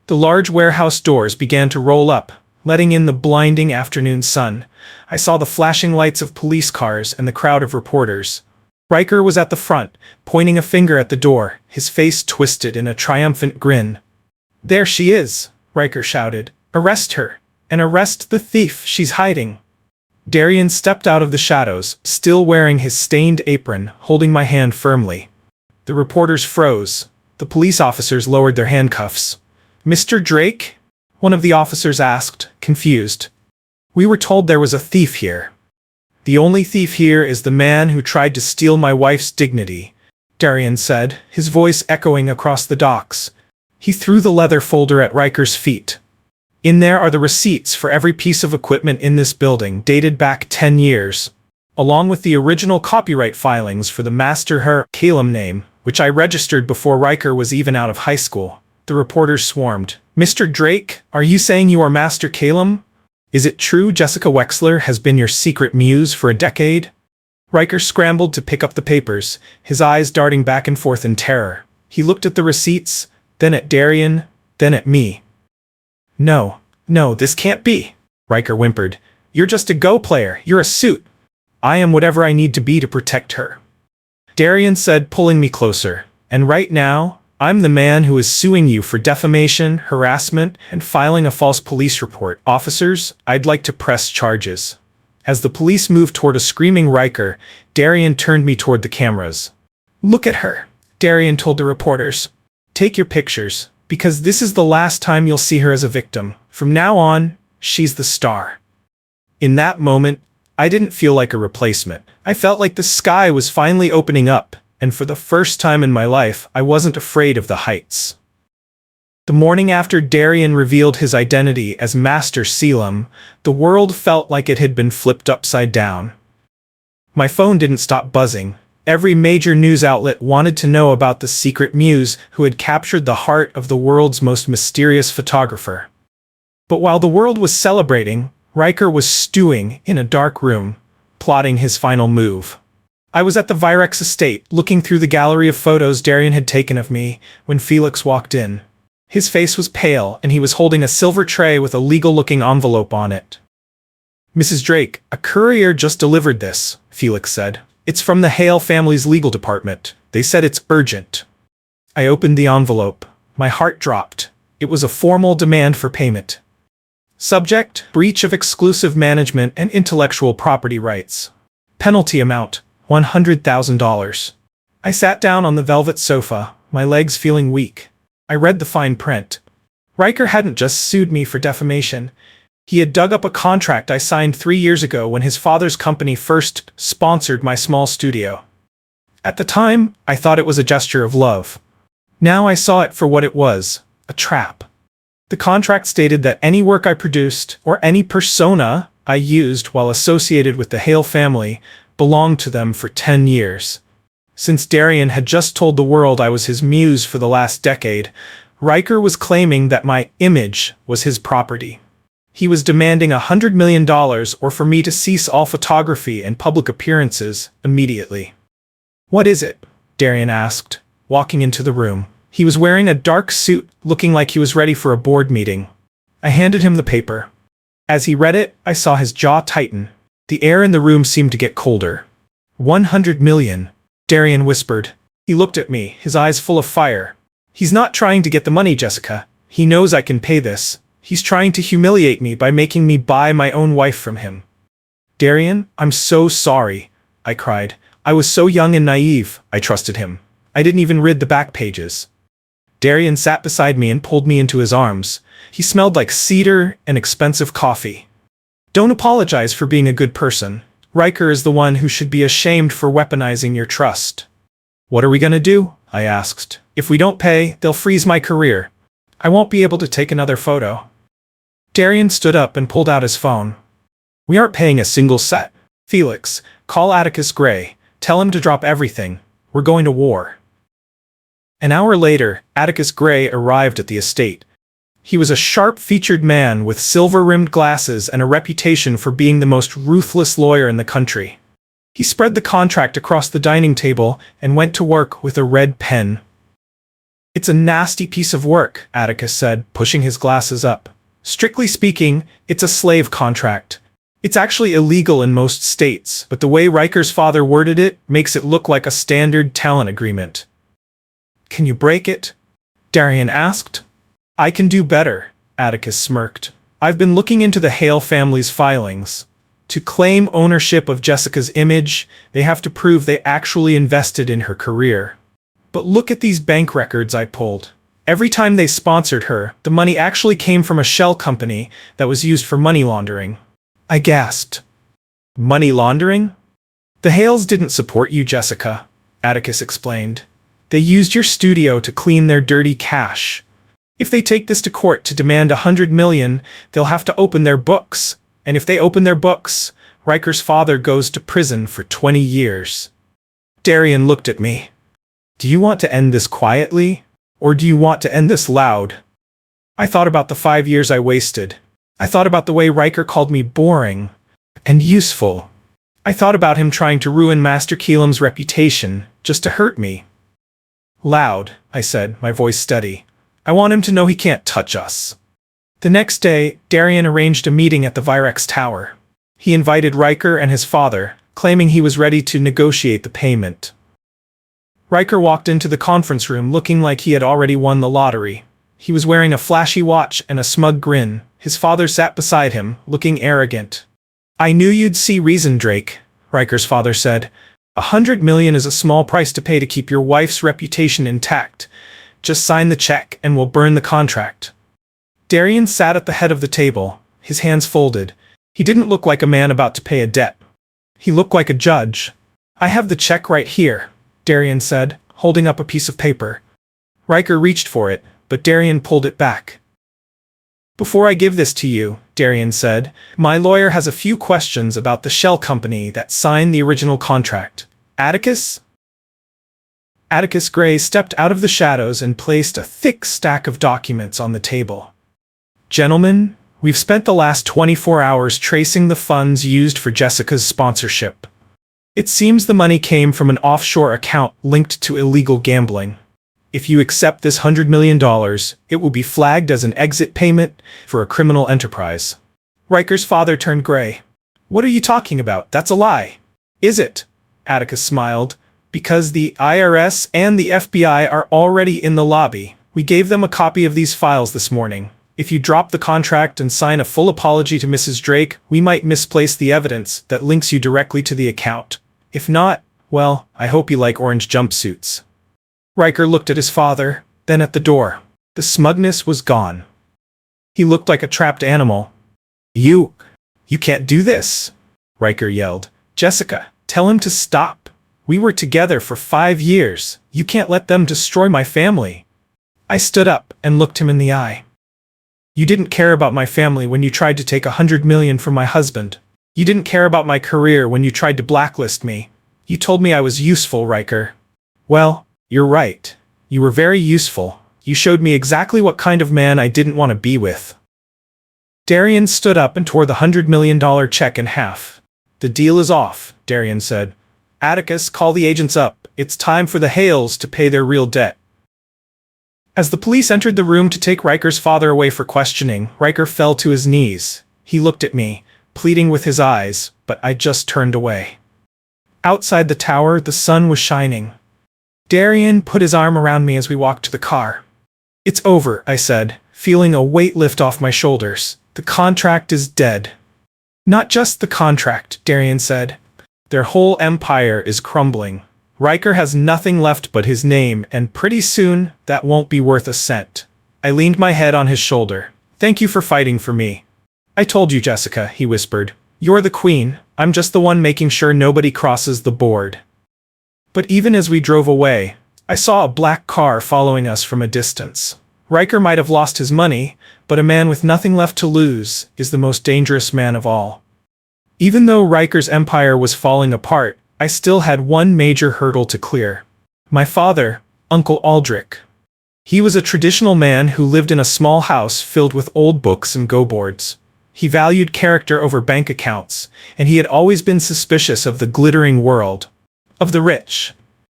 The large warehouse doors began to roll up, letting in the blinding afternoon sun. I saw the flashing lights of police cars and the crowd of reporters. Riker was at the front, pointing a finger at the door, his face twisted in a triumphant grin. There she is, Riker shouted. Arrest her, and arrest the thief, she's hiding. Darian stepped out of the shadows, still wearing his stained apron, holding my hand firmly. The reporters froze. The police officers lowered their handcuffs. Mr. Drake? One of the officers asked, confused. We were told there was a thief here. The only thief here is the man who tried to steal my wife's dignity. Darian said, his voice echoing across the docks. He threw the leather folder at Riker's feet. In there are the receipts for every piece of equipment in this building, dated back 10 years, along with the original copyright filings for the Master Her Calum name, which I registered before Riker was even out of high school. The reporters swarmed. Mr. Drake, are you saying you are Master Calum? Is it true Jessica Wexler has been your secret muse for a decade? Riker scrambled to pick up the papers, his eyes darting back and forth in terror. He looked at the receipts, then at Darian, then at me. No, this can't be, Riker whimpered. You're just a Go player, you're a suit. I am whatever I need to be to protect her. Darian said, pulling me closer. And right now, I'm the man who is suing you for defamation, harassment, and filing a false police report. Officers, I'd like to press charges. As the police moved toward a screaming Riker, Darian turned me toward the cameras. Look at her, Darian told the reporters. Take your pictures, because this is the last time you'll see her as a victim. From now on, she's the star. In that moment, I didn't feel like a replacement. I felt like the sky was finally opening up, and for the first time in my life, I wasn't afraid of the heights. The morning after Darian revealed his identity as Master Calum, the world felt like it had been flipped upside down. My phone didn't stop buzzing. Every major news outlet wanted to know about the secret muse who had captured the heart of the world's most mysterious photographer. But while the world was celebrating, Riker was stewing in a dark room, plotting his final move. I was at the Virex estate, looking through the gallery of photos Darian had taken of me, when Felix walked in. His face was pale, and he was holding a silver tray with a legal-looking envelope on it. Mrs. Drake, a courier just delivered this, Felix said. It's from the Hale family's legal department. They said it's urgent. I opened the envelope. My heart dropped. It was a formal demand for payment. Subject: breach of exclusive management and intellectual property rights. Penalty amount: $100,000. I sat down on the velvet sofa, my legs feeling weak. I read the fine print. Riker hadn't just sued me for defamation. He had dug up a contract I signed 3 years ago when his father's company first sponsored my small studio. At the time, I thought it was a gesture of love. Now I saw it for what it was, a trap. The contract stated that any work I produced, or any persona I used while associated with the Hale family, belonged to them for 10 years. Since Darian had just told the world I was his muse for the last decade, Riker was claiming that my image was his property. He was demanding $100 million or for me to cease all photography and public appearances immediately. What is it? Darian asked, walking into the room. He was wearing a dark suit, looking like he was ready for a board meeting. I handed him the paper. As he read it, I saw his jaw tighten. The air in the room seemed to get colder. 100 million, Darian whispered. He looked at me, his eyes full of fire. He's not trying to get the money, Jessica. He knows I can pay this. He's trying to humiliate me by making me buy my own wife from him. Darian, I'm so sorry, I cried. I was so young and naive. I trusted him. I didn't even read the back pages. Darian sat beside me and pulled me into his arms. He smelled like cedar and expensive coffee. Don't apologize for being a good person. Riker is the one who should be ashamed for weaponizing your trust. What are we gonna do? I asked. If we don't pay, they'll freeze my career. I won't be able to take another photo. Darian stood up and pulled out his phone. We aren't paying a single cent. Felix, call Atticus Gray. Tell him to drop everything. We're going to war. An hour later, Atticus Gray arrived at the estate. He was a sharp-featured man with silver-rimmed glasses and a reputation for being the most ruthless lawyer in the country. He spread the contract across the dining table and went to work with a red pen. It's a nasty piece of work, Atticus said, pushing his glasses up. Strictly speaking, it's a slave contract. It's actually illegal in most states, but the way Riker's father worded it makes it look like a standard talent agreement. Can you break it? Darian asked. I can do better, Atticus smirked. I've been looking into the Hale family's filings. To claim ownership of Jessica's image, they have to prove they actually invested in her career. But look at these bank records I pulled. Every time they sponsored her, the money actually came from a shell company that was used for money laundering. I gasped. Money laundering? The Hales didn't support you, Jessica. Atticus explained. They used your studio to clean their dirty cash. If they take this to court to demand $100 million, they'll have to open their books. And if they open their books, Riker's father goes to prison for 20 years. Darian looked at me. Do you want to end this quietly? Or do you want to end this loud? I thought about the 5 years I wasted. I thought about the way Riker called me boring and useful. I thought about him trying to ruin Master Keelam's reputation just to hurt me. Loud, I said, my voice steady. I want him to know he can't touch us. The next day, Darian arranged a meeting at the Virex Tower. He invited Riker and his father, claiming he was ready to negotiate the payment. Riker walked into the conference room looking like he had already won the lottery. He was wearing a flashy watch and a smug grin. His father sat beside him, looking arrogant. I knew you'd see reason, Drake, Riker's father said. $100 million is a small price to pay to keep your wife's reputation intact. Just sign the check and we'll burn the contract. Darian sat at the head of the table, his hands folded. He didn't look like a man about to pay a debt. He looked like a judge. I have the check right here, Darian said, holding up a piece of paper. Riker reached for it, but Darian pulled it back. Before I give this to you, Darian said, my lawyer has a few questions about the shell company that signed the original contract. Atticus? Atticus Gray stepped out of the shadows and placed a thick stack of documents on the table. Gentlemen, we've spent the last 24 hours tracing the funds used for Jessica's sponsorship. It seems the money came from an offshore account linked to illegal gambling. If you accept this $100 million, it will be flagged as an exit payment for a criminal enterprise. Riker's father turned gray. What are you talking about? That's a lie. Is it? Atticus smiled. Because the IRS and the FBI are already in the lobby. We gave them a copy of these files this morning. If you drop the contract and sign a full apology to Mrs. Drake, we might misplace the evidence that links you directly to the account. If not, well, I hope you like orange jumpsuits. Riker looked at his father, then at the door. The smugness was gone. He looked like a trapped animal. You can't do this, Riker yelled. Jessica, tell him to stop. We were together for 5 years. You can't let them destroy my family. I stood up and looked him in the eye. You didn't care about my family when you tried to take $100 million from my husband. You didn't care about my career when you tried to blacklist me. You told me I was useful, Riker. Well, you're right. You were very useful. You showed me exactly what kind of man I didn't want to be with. Darian stood up and tore the $100 million check in half. The deal is off, Darian said. Atticus, call the agents up. It's time for the Hales to pay their real debt. As the police entered the room to take Riker's father away for questioning, Riker fell to his knees. He looked at me, pleading with his eyes, but I just turned away. Outside the tower, the sun was shining. Darian put his arm around me as we walked to the car. It's over, I said, feeling a weight lift off my shoulders. The contract is dead. Not just the contract, Darian said. Their whole empire is crumbling. Riker has nothing left but his name, and pretty soon, that won't be worth a cent. I leaned my head on his shoulder. Thank you for fighting for me. I told you, Jessica, he whispered. You're the queen. I'm just the one making sure nobody crosses the board. But even as we drove away, I saw a black car following us from a distance. Riker might have lost his money, but a man with nothing left to lose is the most dangerous man of all. Even though Riker's empire was falling apart, I still had one major hurdle to clear. My father, Uncle Aldrich. He was a traditional man who lived in a small house filled with old books and go-boards. He valued character over bank accounts, and he had always been suspicious of the glittering world, of the rich.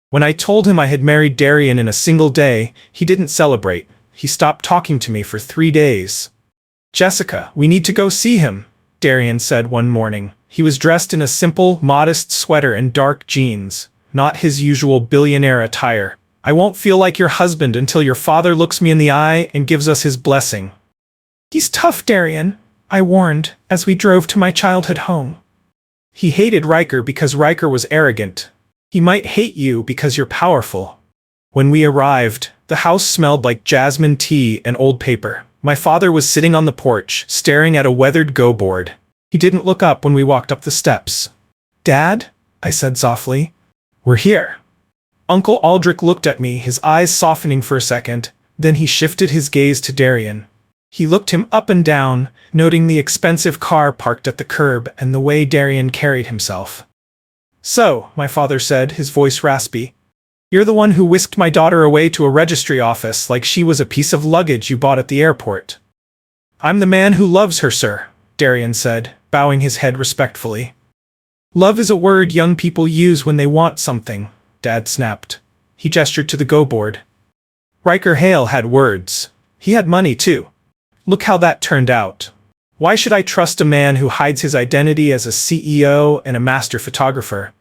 When I told him I had married Darian in a single day, he didn't celebrate. He stopped talking to me for 3 days. Jessica, we need to go see him, Darian said one morning. He was dressed in a simple, modest sweater and dark jeans, not his usual billionaire attire. I won't feel like your husband until your father looks me in the eye and gives us his blessing. He's tough, Darian, I warned, as we drove to my childhood home. He hated Riker because Riker was arrogant. He might hate you because you're powerful. When we arrived, the house smelled like jasmine tea and old paper. My father was sitting on the porch, staring at a weathered go-board. He didn't look up when we walked up the steps. Dad? I said softly. We're here. Uncle Aldrich looked at me, his eyes softening for a second, then he shifted his gaze to Darian. He looked him up and down, noting the expensive car parked at the curb and the way Darian carried himself. "So," my father said, his voice raspy, "you're the one who whisked my daughter away to a registry office like she was a piece of luggage you bought at the airport." "I'm the man who loves her, sir," Darian said, bowing his head respectfully. "Love is a word young people use when they want something," Dad snapped. He gestured to the go board. "Riker Hale had words. He had money, too. Look how that turned out. Why should I trust a man who hides his identity as a CEO and a master photographer?"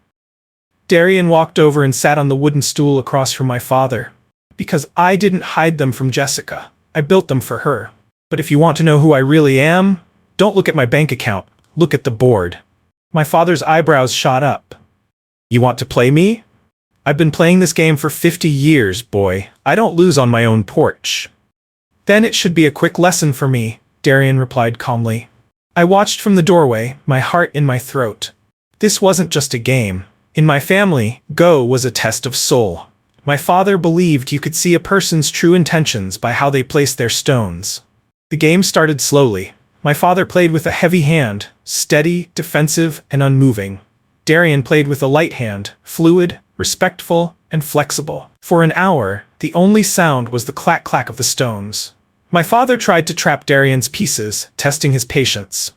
Darian walked over and sat on the wooden stool across from my father. "Because I didn't hide them from Jessica. I built them for her. But if you want to know who I really am, don't look at my bank account. Look at the board." My father's eyebrows shot up. "You want to play me? I've been playing this game for 50 years, boy. I don't lose on my own porch." "Then it should be a quick lesson for me," Darian replied calmly. I watched from the doorway, my heart in my throat. This wasn't just a game. In my family, Go was a test of soul. My father believed you could see a person's true intentions by how they placed their stones. The game started slowly. My father played with a heavy hand, steady, defensive, and unmoving. Darian played with a light hand, fluid, respectful, and flexible. For an hour, the only sound was the clack-clack of the stones. My father tried to trap Darian's pieces, testing his patience.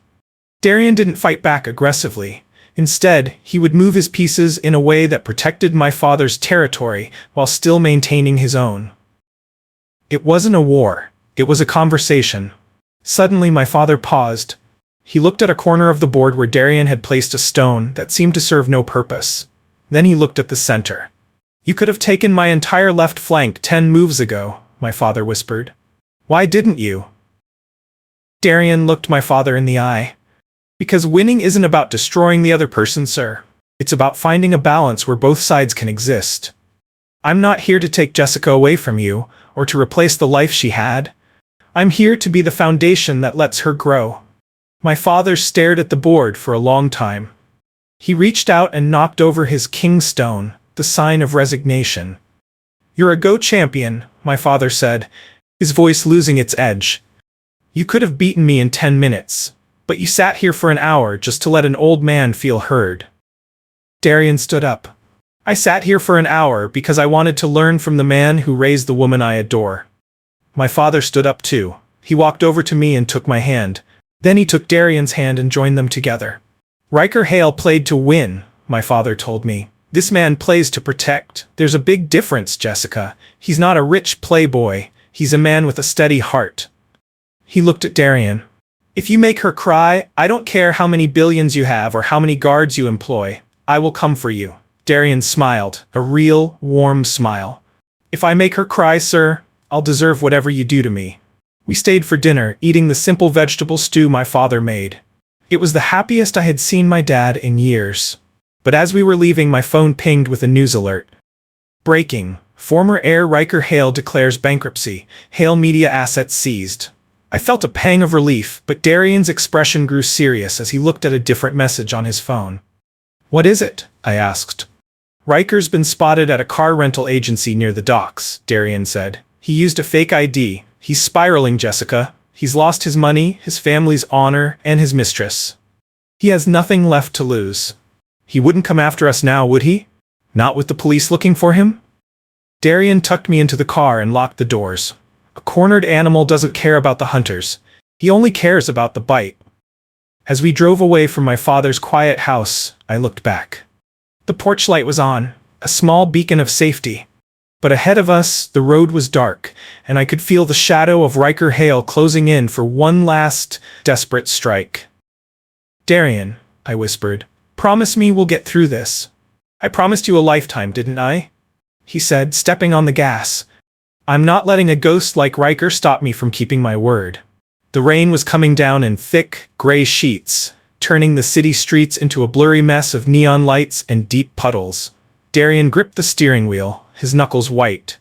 Darian didn't fight back aggressively. Instead, he would move his pieces in a way that protected my father's territory while still maintaining his own. It wasn't a war. It was a conversation. Suddenly, my father paused. He looked at a corner of the board where Darian had placed a stone that seemed to serve no purpose. Then he looked at the center. "You could have taken my entire left flank 10 moves ago," my father whispered. "Why didn't you?" Darian looked my father in the eye. "Because winning isn't about destroying the other person, sir. It's about finding a balance where both sides can exist. I'm not here to take Jessica away from you, or to replace the life she had. I'm here to be the foundation that lets her grow." My father stared at the board for a long time. He reached out and knocked over his king stone, the sign of resignation. "You're a Go champion," my father said, his voice losing its edge. "You could have beaten me in 10 minutes, but you sat here for an hour just to let an old man feel heard." Darian stood up. "I sat here for an hour because I wanted to learn from the man who raised the woman I adore." My father stood up too. He walked over to me and took my hand. Then he took Darian's hand and joined them together. "Riker Hale played to win," my father told me. "This man plays to protect. There's a big difference, Jessica. He's not a rich playboy. He's a man with a steady heart." He looked at Darian. "If you make her cry, I don't care how many billions you have or how many guards you employ. I will come for you." Darian smiled, a real, warm smile. "If I make her cry, sir, I'll deserve whatever you do to me." We stayed for dinner, eating the simple vegetable stew my father made. It was the happiest I had seen my dad in years. But as we were leaving, my phone pinged with a news alert. "Breaking. Former heir Riker Hale declares bankruptcy. Hale media assets seized." I felt a pang of relief, but Darian's expression grew serious as he looked at a different message on his phone. "What is it?" I asked. "Riker's been spotted at a car rental agency near the docks," Darian said. "He used a fake ID. He's spiraling, Jessica. He's lost his money, his family's honor, and his mistress. He has nothing left to lose. He wouldn't come after us now, would he? Not with the police looking for him?" Darian tucked me into the car and locked the doors. A cornered animal doesn't care about the hunters. He only cares about the bite. As we drove away from my father's quiet house, I looked back. The porch light was on, a small beacon of safety. But ahead of us, the road was dark, and I could feel the shadow of Riker Hale closing in for one last, desperate strike. "Darian," I whispered, "promise me we'll get through this." "I promised you a lifetime, didn't I?" he said, stepping on the gas. "I'm not letting a ghost like Riker stop me from keeping my word." The rain was coming down in thick, gray sheets, turning the city streets into a blurry mess of neon lights and deep puddles. Darian gripped the steering wheel, his knuckles white.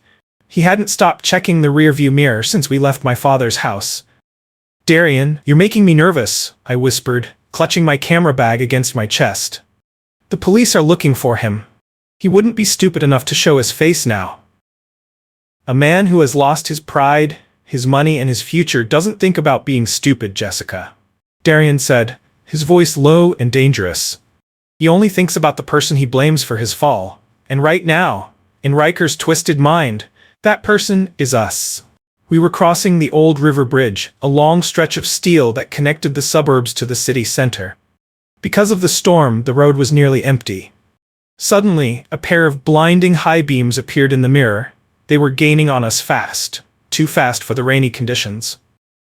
He hadn't stopped checking the rearview mirror since we left my father's house. "Darian, you're making me nervous," I whispered, clutching my camera bag against my chest. "The police are looking for him." He wouldn't be stupid enough to show his face now. A man who has lost his pride, his money, and his future doesn't think about being stupid, Jessica. Darian said, his voice low and dangerous. He only thinks about the person he blames for his fall. And right now, in Riker's twisted mind, that person is us. We were crossing the old river bridge, a long stretch of steel that connected the suburbs to the city center. Because of the storm, the road was nearly empty. Suddenly, a pair of blinding high beams appeared in the mirror. They were gaining on us fast. Too fast for the rainy conditions.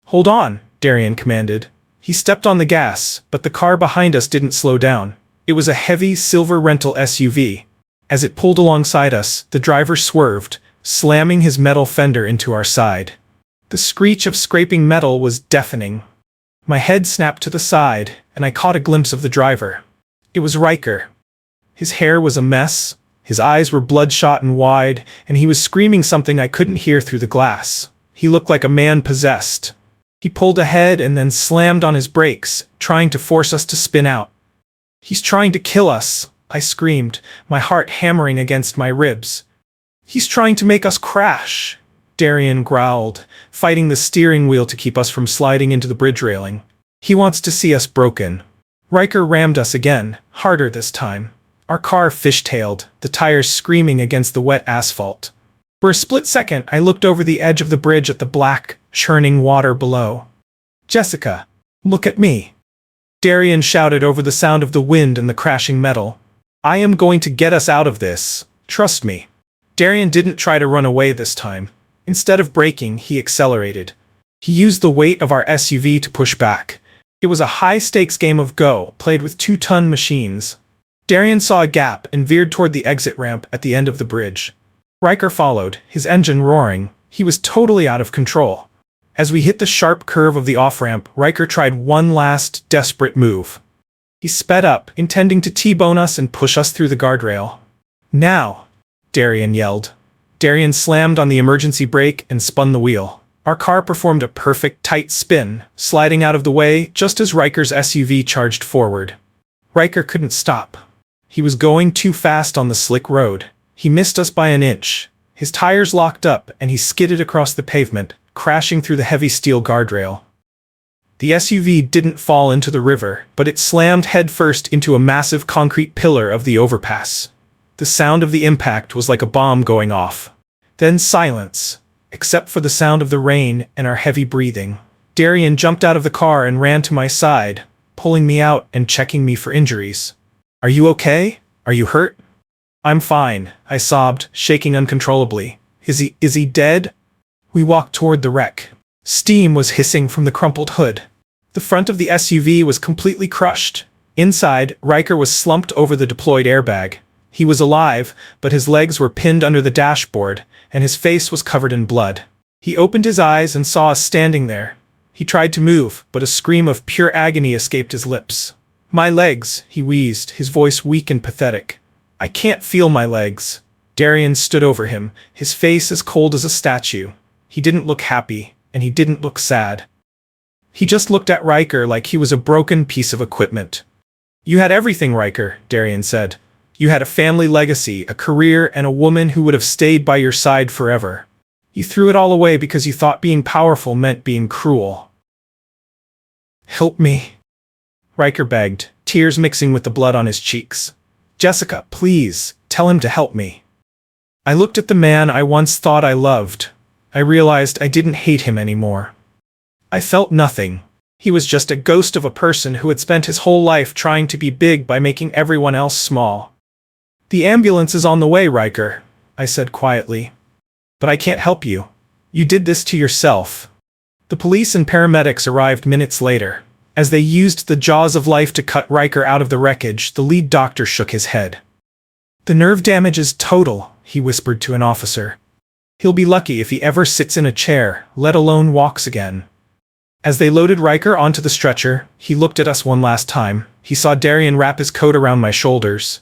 "Hold on," Darian commanded. He stepped on the gas, but the car behind us didn't slow down. It was a heavy silver rental SUV. As it pulled alongside us, the driver swerved, slamming his metal fender into our side. The screech of scraping metal was deafening. My head snapped to the side, and I caught a glimpse of the driver. It was Riker. His hair was a mess, his eyes were bloodshot and wide, and he was screaming something I couldn't hear through the glass. He looked like a man possessed. He pulled ahead and then slammed on his brakes, trying to force us to spin out. "He's trying to kill us," I screamed, my heart hammering against my ribs. "He's trying to make us crash," Darian growled, fighting the steering wheel to keep us from sliding into the bridge railing. "He wants to see us broken." Riker rammed us again, harder this time. Our car fishtailed, the tires screaming against the wet asphalt. For a split second, I looked over the edge of the bridge at the black, churning water below. "Jessica, look at me," Darian shouted over the sound of the wind and the crashing metal. "I am going to get us out of this. Trust me." Darian didn't try to run away this time. Instead of braking, he accelerated. He used the weight of our SUV to push back. It was a high-stakes game of Go, played with 2-ton machines. Darian saw a gap and veered toward the exit ramp at the end of the bridge. Riker followed, his engine roaring. He was totally out of control. As we hit the sharp curve of the off-ramp, Riker tried one last, desperate move. He sped up, intending to T-bone us and push us through the guardrail. "Now!" Darian yelled. Darian slammed on the emergency brake and spun the wheel. Our car performed a perfect tight spin, sliding out of the way just as Riker's SUV charged forward. Riker couldn't stop. He was going too fast on the slick road. He missed us by an inch. His tires locked up and he skidded across the pavement, crashing through the heavy steel guardrail. The SUV didn't fall into the river, but it slammed headfirst into a massive concrete pillar of the overpass. The sound of the impact was like a bomb going off. Then silence, except for the sound of the rain and our heavy breathing. Darian jumped out of the car and ran to my side, pulling me out and checking me for injuries. "Are you okay? Are you hurt?" "I'm fine," I sobbed, shaking uncontrollably. Is he dead?" We walked toward the wreck. Steam was hissing from the crumpled hood. The front of the SUV was completely crushed. Inside, Riker was slumped over the deployed airbag. He was alive, but his legs were pinned under the dashboard, and his face was covered in blood. He opened his eyes and saw us standing there. He tried to move, but a scream of pure agony escaped his lips. "My legs," he wheezed, his voice weak and pathetic. "I can't feel my legs." Darian stood over him, his face as cold as a statue. He didn't look happy, and he didn't look sad. He just looked at Riker like he was a broken piece of equipment. "You had everything, Riker," Darian said. "You had a family legacy, a career, and a woman who would have stayed by your side forever. You threw it all away because you thought being powerful meant being cruel." "Help me," Riker begged, tears mixing with the blood on his cheeks. "Jessica, please, tell him to help me." I looked at the man I once thought I loved. I realized I didn't hate him anymore. I felt nothing. He was just a ghost of a person who had spent his whole life trying to be big by making everyone else small. "The ambulance is on the way, Riker," I said quietly. "But I can't help you. You did this to yourself." The police and paramedics arrived minutes later. As they used the jaws of life to cut Riker out of the wreckage, the lead doctor shook his head. "The nerve damage is total," he whispered to an officer. "He'll be lucky if he ever sits in a chair, let alone walks again." As they loaded Riker onto the stretcher, he looked at us one last time. He saw Darian wrap his coat around my shoulders.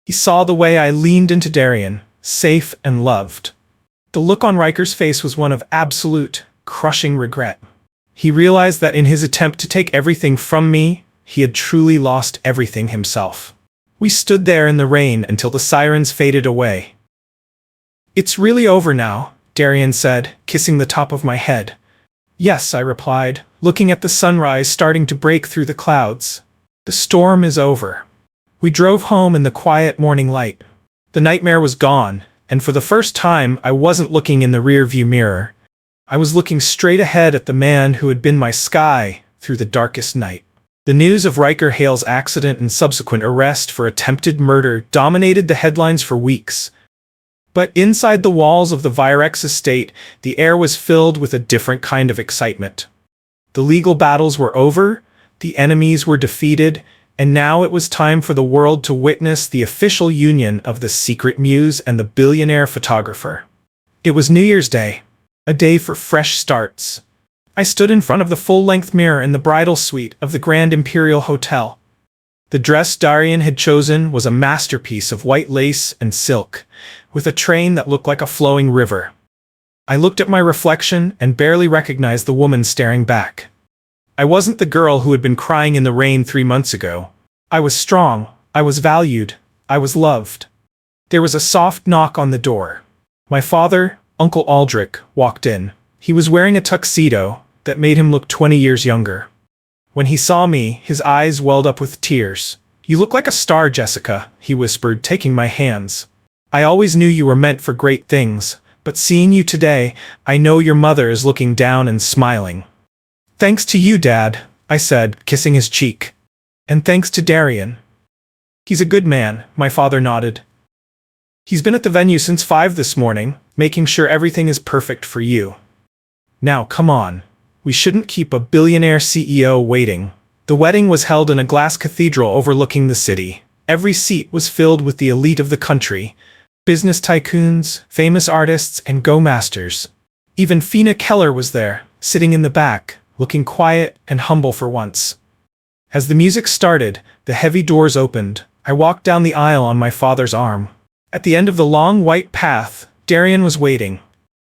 He saw the way I leaned into Darian, safe and loved. The look on Riker's face was one of absolute, crushing regret. He realized that in his attempt to take everything from me, he had truly lost everything himself. We stood there in the rain until the sirens faded away. "It's really over now," Darian said, kissing the top of my head. "Yes," I replied, looking at the sunrise starting to break through the clouds. "The storm is over." We drove home in the quiet morning light. The nightmare was gone, and for the first time I wasn't looking in the rear-view mirror. I was looking straight ahead at the man who had been my sky through the darkest night. The news of Riker Hale's accident and subsequent arrest for attempted murder dominated the headlines for weeks. But inside the walls of the Virex estate, the air was filled with a different kind of excitement. The legal battles were over, the enemies were defeated, and now it was time for the world to witness the official union of the secret muse and the billionaire photographer. It was New Year's Day, a day for fresh starts. I stood in front of the full-length mirror in the bridal suite of the Grand Imperial Hotel. The dress Darian had chosen was a masterpiece of white lace and silk, with a train that looked like a flowing river. I looked at my reflection and barely recognized the woman staring back. I wasn't the girl who had been crying in the rain 3 months ago. I was strong, I was valued, I was loved. There was a soft knock on the door. My father, Uncle Aldrich, walked in. He was wearing a tuxedo that made him look 20 years younger. When he saw me, his eyes welled up with tears. "You look like a star, Jessica," he whispered, taking my hands. "I always knew you were meant for great things, but seeing you today, I know your mother is looking down and smiling." "Thanks to you, Dad," I said, kissing his cheek. "And thanks to Darian." "He's a good man," my father nodded. "He's been at the venue since 5 this morning, making sure everything is perfect for you. Now, come on. We shouldn't keep a billionaire CEO waiting." The wedding was held in a glass cathedral overlooking the city. Every seat was filled with the elite of the country, business tycoons, famous artists, and go-masters. Even Fina Keller was there, sitting in the back, looking quiet and humble for once. As the music started, the heavy doors opened. I walked down the aisle on my father's arm. At the end of the long white path, Darian was waiting.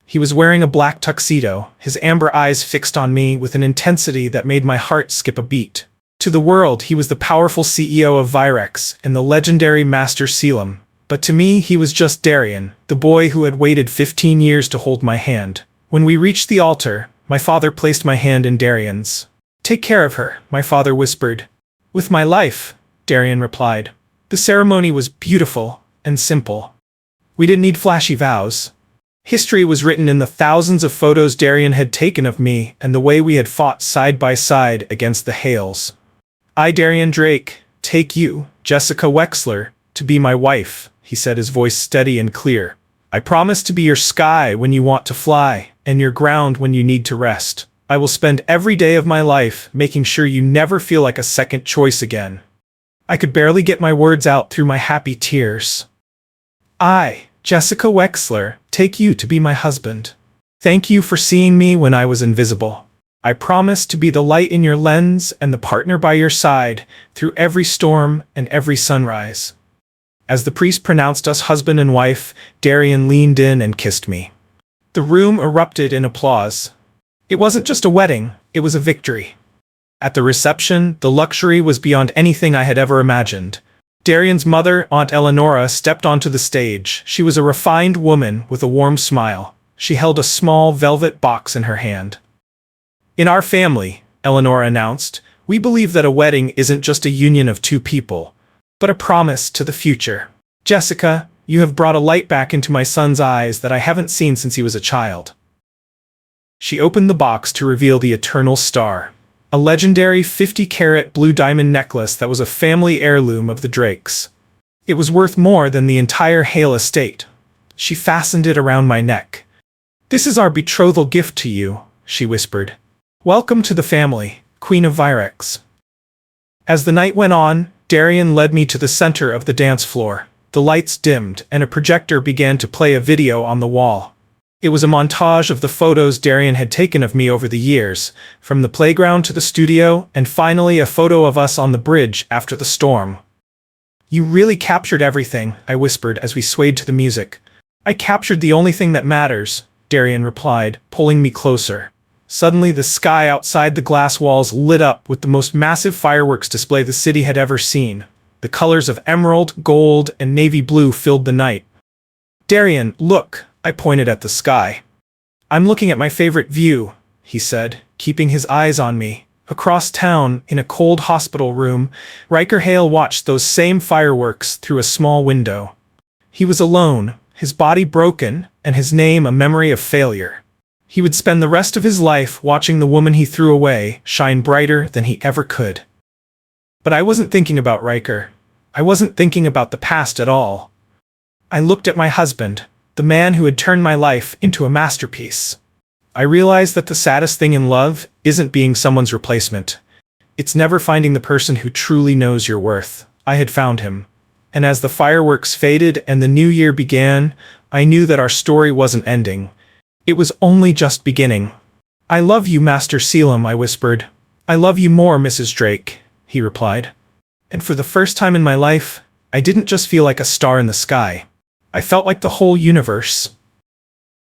He was wearing a black tuxedo, his amber eyes fixed on me with an intensity that made my heart skip a beat. To the world, he was the powerful CEO of Virex and the legendary Master Selim. But to me, he was just Darian, the boy who had waited 15 years to hold my hand. When we reached the altar, my father placed my hand in Darian's. "Take care of her," my father whispered. "With my life," Darian replied. The ceremony was beautiful and simple. We didn't need flashy vows. History was written in the thousands of photos Darian had taken of me and the way we had fought side by side against the Hales. "I, Darian Drake, take you, Jessica Wexler, to be my wife," he said, his voice steady and clear. "I promise to be your sky when you want to fly, and your ground when you need to rest. I will spend every day of my life making sure you never feel like a second choice again." I could barely get my words out through my happy tears. "I, Jessica Wexler, take you to be my husband. Thank you for seeing me when I was invisible. I promise to be the light in your lens and the partner by your side through every storm and every sunrise." As the priest pronounced us husband and wife, Darian leaned in and kissed me. The room erupted in applause. It wasn't just a wedding, it was a victory. At the reception, the luxury was beyond anything I had ever imagined. Darian's mother, Aunt Eleonora, stepped onto the stage. She was a refined woman with a warm smile. She held a small velvet box in her hand. "In our family," Eleonora announced, "we believe that a wedding isn't just a union of two people, but a promise to the future. Jessica, you have brought a light back into my son's eyes that I haven't seen since he was a child." She opened the box to reveal the eternal star, a legendary 50-carat blue diamond necklace that was a family heirloom of the Drakes. It was worth more than the entire Hale estate. She fastened it around my neck. "This is our betrothal gift to you," she whispered. "Welcome to the family, Queen of Virex." As the night went on, Darian led me to the center of the dance floor. The lights dimmed, and a projector began to play a video on the wall. It was a montage of the photos Darian had taken of me over the years, from the playground to the studio, and finally a photo of us on the bridge after the storm. "You really captured everything," I whispered as we swayed to the music. "I captured the only thing that matters," Darian replied, pulling me closer. Suddenly the sky outside the glass walls lit up with the most massive fireworks display the city had ever seen. The colors of emerald, gold, and navy blue filled the night. "Darian, look," I pointed at the sky. "I'm looking at my favorite view," he said, keeping his eyes on me. Across town, in a cold hospital room, Riker Hale watched those same fireworks through a small window. He was alone, his body broken, and his name a memory of failure. He would spend the rest of his life watching the woman he threw away shine brighter than he ever could. But I wasn't thinking about Riker. I wasn't thinking about the past at all. I looked at my husband, the man who had turned my life into a masterpiece. I realized that the saddest thing in love isn't being someone's replacement. It's never finding the person who truly knows your worth. I had found him. And as the fireworks faded and the new year began, I knew that our story wasn't ending. It was only just beginning. "I love you, Master Selim," I whispered. "I love you more, Mrs. Drake," he replied. And for the first time in my life, I didn't just feel like a star in the sky. I felt like the whole universe,